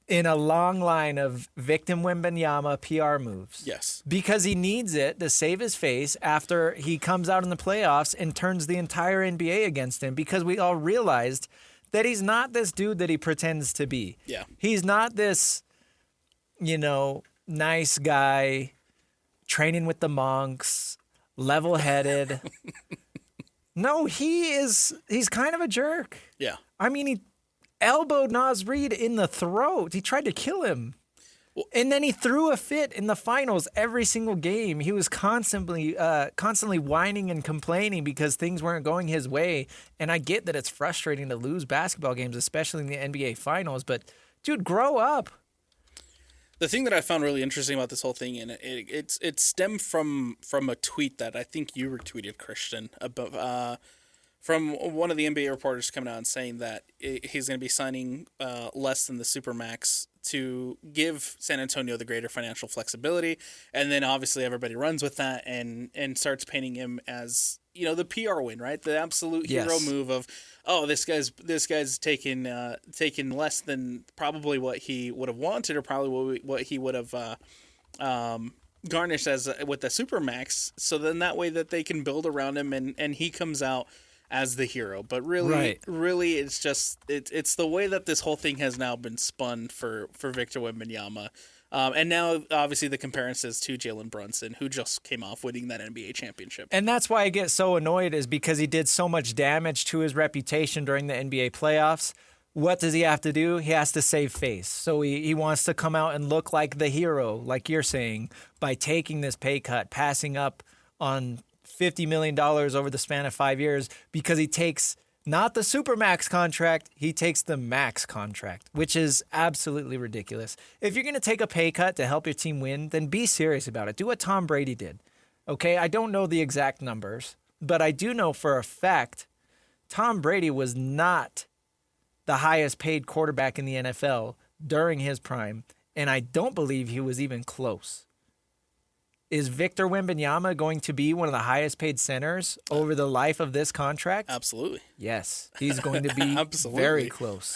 in a long line of Victor Wembanyama PR moves. Yes. Because he needs it to save his face after he comes out in the playoffs and turns the entire NBA against him, because we all realized that he's not this dude that he pretends to be. Yeah. He's not this, nice guy training with the monks, level-headed. No, he's kind of a jerk. Yeah. I mean, elbowed Naz Reid in the throat. He tried to kill him. And then he threw a fit in the finals every single game. He was constantly whining and complaining because things weren't going his way. And I get that it's frustrating to lose basketball games, especially in the NBA finals. But, dude, grow up. The thing that I found really interesting about this whole thing, and it stemmed from a tweet that I think you retweeted, Christian, about from one of the NBA reporters coming out and saying that he's going to be signing less than the Supermax to give San Antonio the greater financial flexibility. And then obviously everybody runs with that and starts painting him as, the PR win, right? The absolute hero move of, oh, this guy's taking less than probably what he would have wanted, or probably what he would have garnished as with the Supermax. So then that way that they can build around him and he comes out as the hero. But really, it's just it's the way that this whole thing has now been spun for Victor Wembanyama. And now, obviously, the comparisons to Jalen Brunson, who just came off winning that NBA championship. And that's why I get so annoyed, is because he did so much damage to his reputation during the NBA playoffs. What does he have to do? He has to save face. So he wants to come out and look like the hero, like you're saying, by taking this pay cut, passing up on $50 million over the span of 5 years, because he takes not the Supermax contract, he takes the max contract, which is absolutely ridiculous. If you're going to take a pay cut to help your team win, then be serious about it. Do what Tom Brady did. Okay, I don't know the exact numbers, but I do know for a fact Tom Brady was not the highest paid quarterback in the NFL during his prime, and I don't believe he was even close. Is Victor Wembanyama going to be one of the highest paid centers over the life of this contract? Absolutely. Yes, he's going to be very close.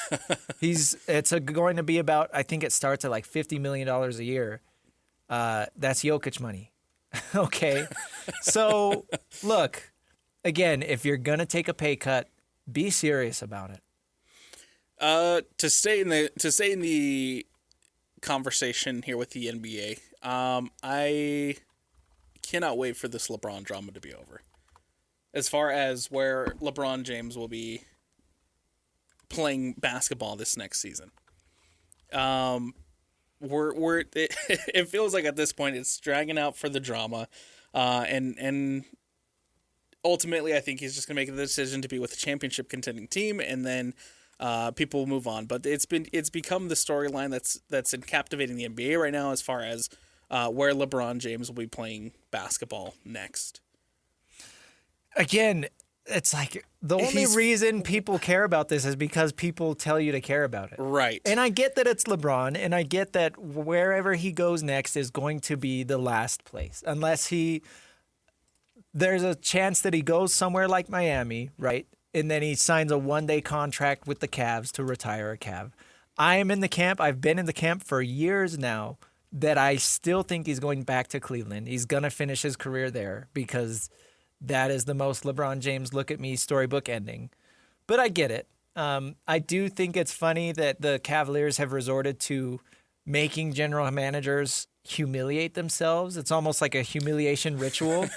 It's going to be about, I think it starts at like $50 million a year. That's Jokic money. Okay. So look, again, if you're going to take a pay cut, be serious about it. To stay in the conversation here with the NBA, I cannot wait for this LeBron drama to be over. As far as where LeBron James will be playing basketball this next season, it feels like at this point it's dragging out for the drama, and ultimately I think he's just gonna make the decision to be with a championship contending team, and then people will move on. But it's become the storyline that's captivating the NBA right now, as far as where LeBron James will be playing basketball next. Again, it's like the only reason people care about this is because people tell you to care about it. Right. And I get that it's LeBron, and I get that wherever he goes next is going to be the last place. Unless there's a chance that he goes somewhere like Miami, right? And then he signs a one-day contract with the Cavs to retire a Cav. I am in the camp. I've been in the camp for years now that I still think he's going back to Cleveland. He's going to finish his career there because that is the most LeBron James look-at-me storybook ending. But I get it. I do think it's funny that the Cavaliers have resorted to making general managers humiliate themselves. It's almost like a humiliation ritual.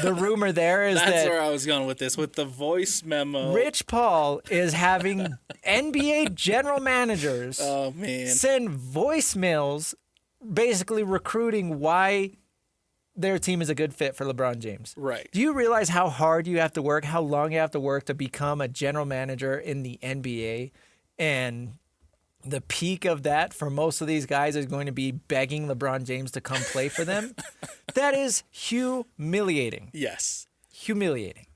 The rumor there is that's where I was going with this, with the voice memo. Rich Paul is having NBA general managers send voicemails basically recruiting why their team is a good fit for LeBron James. Right. Do you realize how hard you have to work, how long you have to work to become a general manager in the NBA? And the peak of that for most of these guys is going to be begging LeBron James to come play for them. That is humiliating. Yes. Humiliating.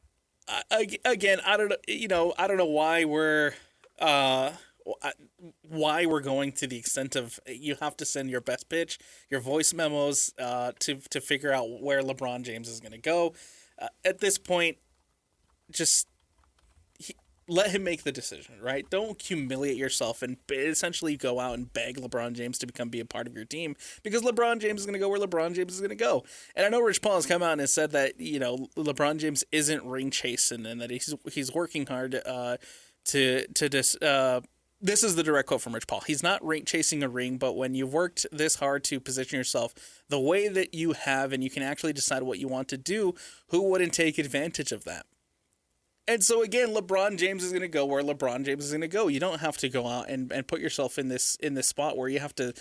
Again, I don't know why we're going to the extent of you have to send your best pitch, your voice memos to figure out where LeBron James is going to go. At this point, just let him make the decision, right? Don't humiliate yourself and essentially go out and beg LeBron James to be a part of your team, because LeBron James is going to go where LeBron James is going to go. And I know Rich Paul has come out and has said that, LeBron James isn't ring chasing and that he's working hard this is the direct quote from Rich Paul. He's not chasing a ring, but when you've worked this hard to position yourself the way that you have and you can actually decide what you want to do, who wouldn't take advantage of that? And so again, LeBron James is going to go where LeBron James is going to go. You don't have to go out and put yourself in this spot where you have to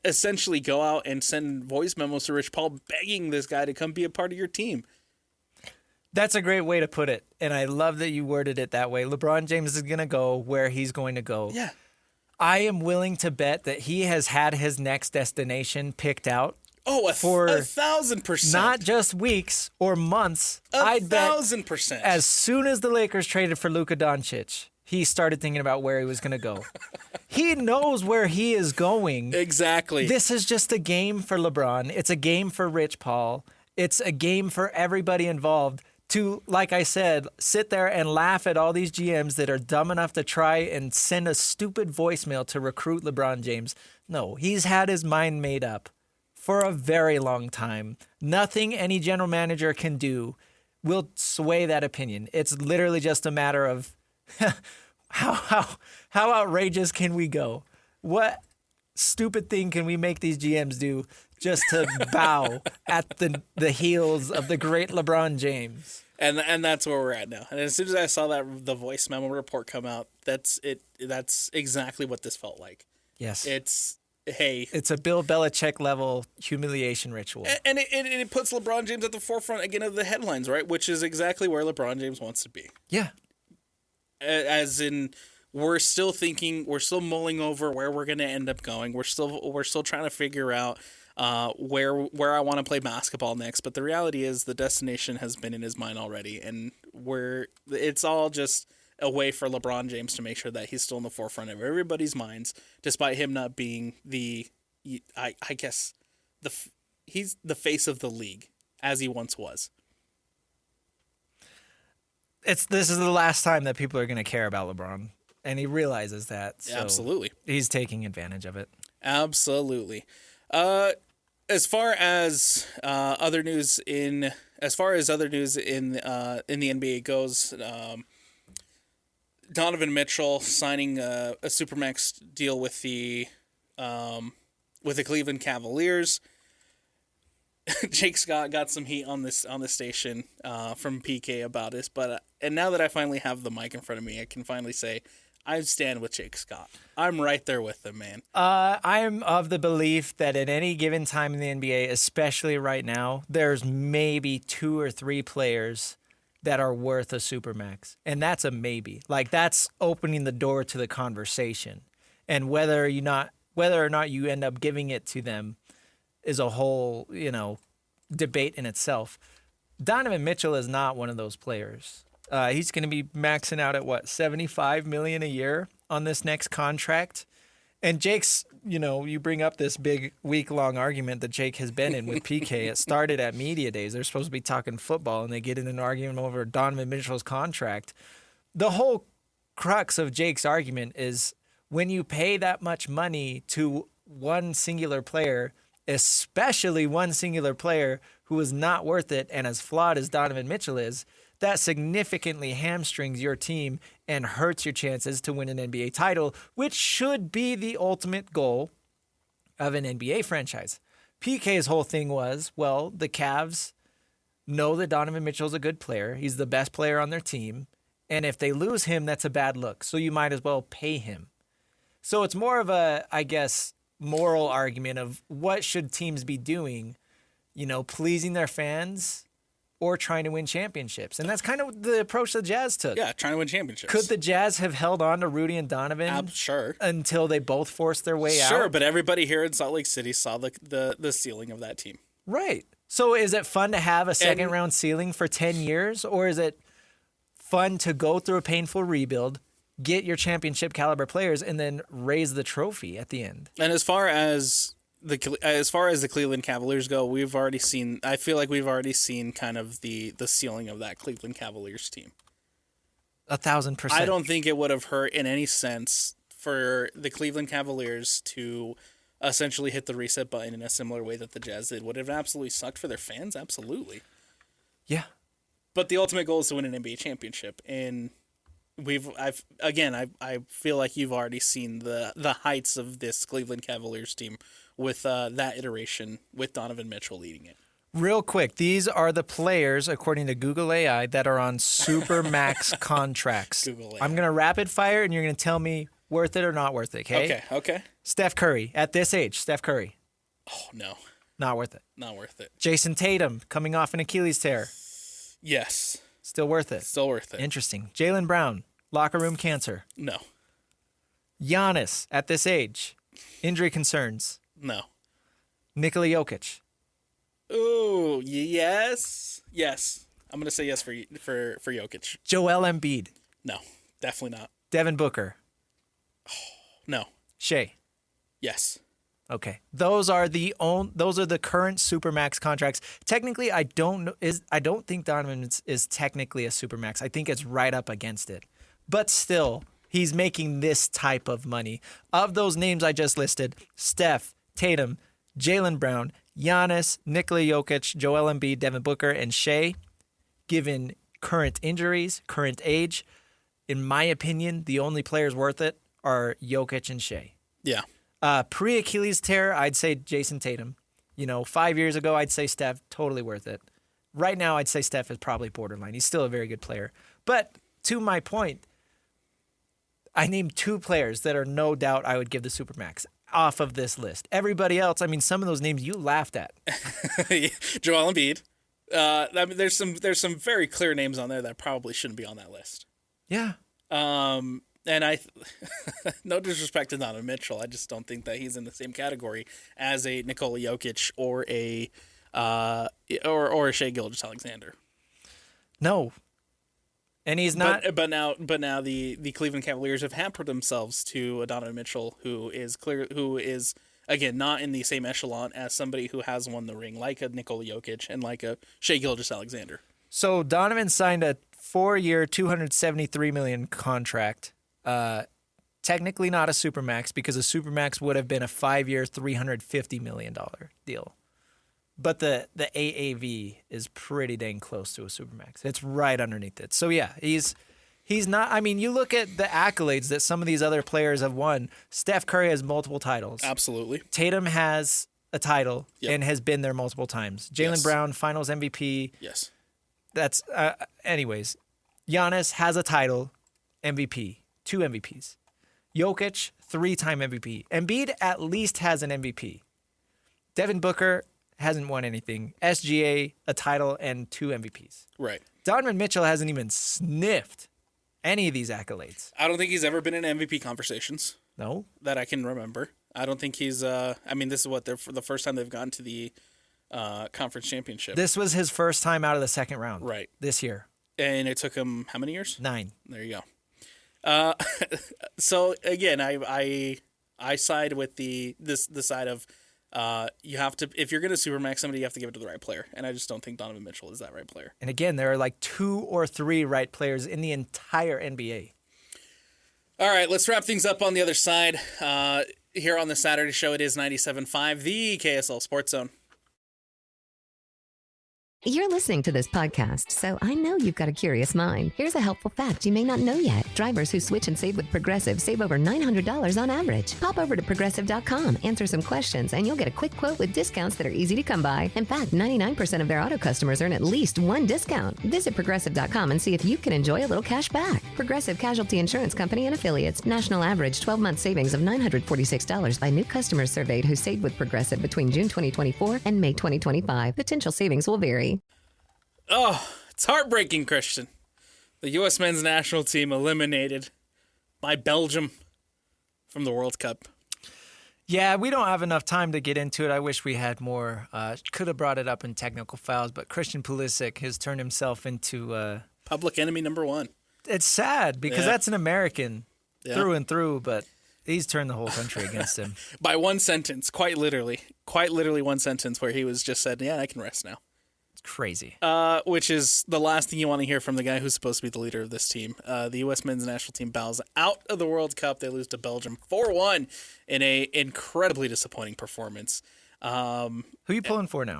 essentially go out and send voice memos to Rich Paul begging this guy to come be a part of your team. That's a great way to put it, and I love that you worded it that way. LeBron James is going to go where he's going to go. Yeah. I am willing to bet that he has had his next destination picked out. Oh, for 1,000%. Not just weeks or months. I'd bet 1,000%. as soon as the Lakers traded for Luka Doncic, he started thinking about where he was going to go. He knows where he is going. Exactly. This is just a game for LeBron. It's a game for Rich Paul. It's a game for everybody involved to, like I said, sit there and laugh at all these GMs that are dumb enough to try and send a stupid voicemail to recruit LeBron James. No, he's had his mind made up for a very long time. Nothing any general manager can do will sway that opinion. It's literally just a matter of how outrageous can we go? What stupid thing can we make these GMs do just to bow at the heels of the great LeBron James? And that's where we're at now. And as soon as I saw the voice memo report come out, that's it. That's exactly what this felt like. Yes. It's a Bill Belichick level humiliation ritual. And it puts LeBron James at the forefront again of the headlines, right? Which is exactly where LeBron James wants to be. Yeah. As in, we're still mulling over where we're going to end up going. We're still trying to figure out where I want to play basketball next. But the reality is the destination has been in his mind already, and it's all just a way for LeBron James to make sure that he's still in the forefront of everybody's minds, despite him not being he's the face of the league as he once was. This is the last time that people are going to care about LeBron, and he realizes that. So absolutely, he's taking advantage of it. Absolutely. As far as other news in the NBA goes. Donovan Mitchell signing a Supermax deal with the Cleveland Cavaliers. Jake Scott got some heat on the station from PK about this, and now that I finally have the mic in front of me, I can finally say I stand with Jake Scott. I'm right there with him, man. I'm of the belief that at any given time in the NBA, especially right now, there's maybe 2 or 3 players that are worth a Supermax. And that's a maybe. Like, that's opening the door to the conversation. And whether or not you end up giving it to them is a whole, debate in itself. Donovan Mitchell is not one of those players. He's going to be maxing out at $75 million a year on this next contract. And Jake's, you bring up this big week-long argument that Jake has been in with PK. It started at media days. They're supposed to be talking football, and they get in an argument over Donovan Mitchell's contract. The whole crux of Jake's argument is when you pay that much money to one singular player, especially one singular player who is not worth it and as flawed as Donovan Mitchell is, that significantly hamstrings your team and hurts your chances to win an NBA title, which should be the ultimate goal of an NBA franchise. PK's whole thing was, well, the Cavs know that Donovan Mitchell's a good player. He's the best player on their team. And if they lose him, that's a bad look. So you might as well pay him. So it's more of a, I guess, moral argument of what should teams be doing, pleasing their fans or trying to win championships. And that's kind of the approach the Jazz took. Yeah, trying to win championships. Could the Jazz have held on to Rudy and Donovan sure. until they both forced their way out? Sure, but everybody here in Salt Lake City saw the ceiling of that team. Right. So is it fun to have a second-round ceiling for 10 years, or is it fun to go through a painful rebuild, get your championship-caliber players, and then raise the trophy at the end? And as far as the Cleveland Cavaliers go, I feel like we've already seen kind of the ceiling of that Cleveland Cavaliers team. 1,000%. I don't think it would have hurt in any sense for the Cleveland Cavaliers to essentially hit the reset button in a similar way that the Jazz did. Would it have absolutely sucked for their fans? Absolutely. Yeah. But the ultimate goal is to win an NBA championship, and I feel like you've already seen the heights of this Cleveland Cavaliers team with that iteration with Donovan Mitchell leading it. Real quick, these are the players, according to Google AI, that are on Supermax contracts. Google AI. I'm going to rapid fire, and you're going to tell me worth it or not worth it, okay? Okay. Steph Curry, at this age, Steph Curry. Oh, no. Not worth it. Not worth it. Jason Tatum, coming off an Achilles tear. Yes. Still worth it. Still worth it. Interesting. Jaylen Brown, locker room cancer. No. Giannis, at this age, injury concerns. No. Nikola Jokic. Ooh, yes. Yes. I'm going to say yes for Jokic. Joel Embiid. No, definitely not. Devin Booker. No. Shea. Yes. Okay. Those are the current Supermax contracts. Technically, I don't think Donovan is technically a Supermax. I think it's right up against it. But still, he's making this type of money. Of those names I just listed, Steph, Tatum, Jaylen Brown, Giannis, Nikola Jokic, Joel Embiid, Devin Booker, and Shea, given current injuries, current age, in my opinion, the only players worth it are Jokic and Shea. Yeah. Pre-Achilles tear, I'd say Jason Tatum. 5 years ago, I'd say Steph, totally worth it. Right now, I'd say Steph is probably borderline. He's still a very good player. But to my point, I named 2 players that are no doubt I would give the Supermax off of this list. Everybody else, some of those names you laughed at. Joel Embiid. There's some very clear names on there that probably shouldn't be on that list. Yeah. And I, no disrespect to Donovan Mitchell, I just don't think that he's in the same category as a Nikola Jokic or a Shai Gilgeous-Alexander. No. And he's not. But now the Cleveland Cavaliers have hampered themselves to a Donovan Mitchell who is again not in the same echelon as somebody who has won the ring, like a Nikola Jokic and like a Shai Gilgeous-Alexander. So Donovan signed a 4-year, $273 million contract. Technically not a Supermax because a Supermax would have been a 5-year, $350 million deal. But the AAV is pretty dang close to a Supermax. It's right underneath it. So, yeah, he's not – you look at the accolades that some of these other players have won. Steph Curry has multiple titles. Absolutely. Tatum has a title and has been there multiple times. Jaylen Brown, Finals MVP. Yes. That's anyways, Giannis has a title, MVP, 2 MVPs. Jokic, 3-time MVP. Embiid at least has an MVP. Devin Booker hasn't won anything. SGA, a title, and 2 MVPs. Right. Donovan Mitchell hasn't even sniffed any of these accolades. I don't think he's ever been in MVP conversations. No. That I can remember. I don't think he's this is what they're for the first time they've gone to the conference championship. This was his first time out of the second round. Right. This year. And it took him how many years? 9. There you go. So again, I side with the side of you have to, if you're going to Supermax somebody, you have to give it to the right player. And I just don't think Donovan Mitchell is that right player. And again, there are like 2 or 3 right players in the entire NBA. All right, let's wrap things up on the other side. Here on the Saturday show, it is 97.5, the KSL Sports Zone. You're listening to this podcast, so I know you've got a curious mind. Here's a helpful fact you may not know yet. Drivers who switch and save with Progressive save over $900 on average. Pop over to Progressive.com, answer some questions, and you'll get a quick quote with discounts that are easy to come by. In fact, 99% of their auto customers earn at least 1 discount. Visit Progressive.com and see if you can enjoy a little cash back. Progressive Casualty Insurance Company and Affiliates. National average 12-month savings of $946 by new customers surveyed who saved with Progressive between June 2024 and May 2025. Potential savings will vary. Oh, it's heartbreaking, Christian. The U.S. men's national team eliminated by Belgium from the World Cup. Yeah, we don't have enough time to get into it. I wish we had more. Could have brought it up in technical files, but Christian Pulisic has turned himself into public enemy number 1. It's sad because that's an American through and through, but he's turned the whole country against him. By one sentence, quite literally one sentence where he was just said, yeah, I can rest now. Crazy. Which is the last thing you want to hear from the guy who's supposed to be the leader of this team. The U.S. men's national team bows out of the World Cup. They lose to Belgium 4-1 in a incredibly disappointing performance. Who are you pulling for now?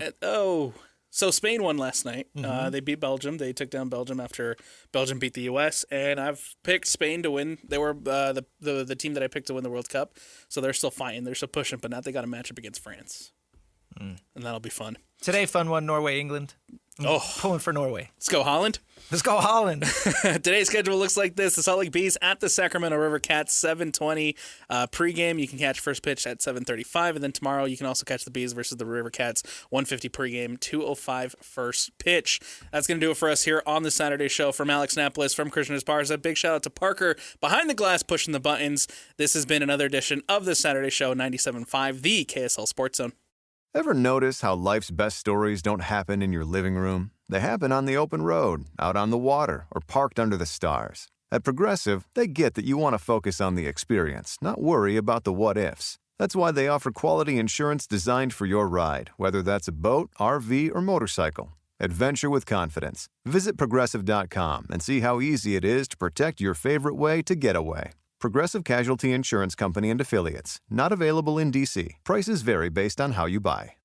So Spain won last night. Mm-hmm. They beat Belgium. They took down Belgium after Belgium beat the U.S. And I've picked Spain to win. They were the team that I picked to win the World Cup. So they're still fighting. They're still pushing. But now they got a matchup against France. and that'll be fun. Today, fun one, Norway, England. I'm pulling for Norway. Let's go Holland. Let's go Holland. Today's schedule looks like this. The Salt Lake Bees at the Sacramento River Cats, 7:20 pregame. You can catch first pitch at 7:35, and then tomorrow you can also catch the Bees versus the River Cats, 1:50 pregame, 2:05 first pitch. That's going to do it for us here on the Saturday show. From Alex Napoles, from Christian Esparza, big shout out to Parker behind the glass pushing the buttons. This has been another edition of the Saturday show, 97.5, the KSL Sports Zone. Ever notice how life's best stories don't happen in your living room? They happen on the open road, out on the water, or parked under the stars. At Progressive, they get that you want to focus on the experience, not worry about the what-ifs. That's why they offer quality insurance designed for your ride, whether that's a boat, RV, or motorcycle. Adventure with confidence. Visit Progressive.com and see how easy it is to protect your favorite way to get away. Progressive Casualty Insurance Company and Affiliates. Not available in D.C. Prices vary based on how you buy.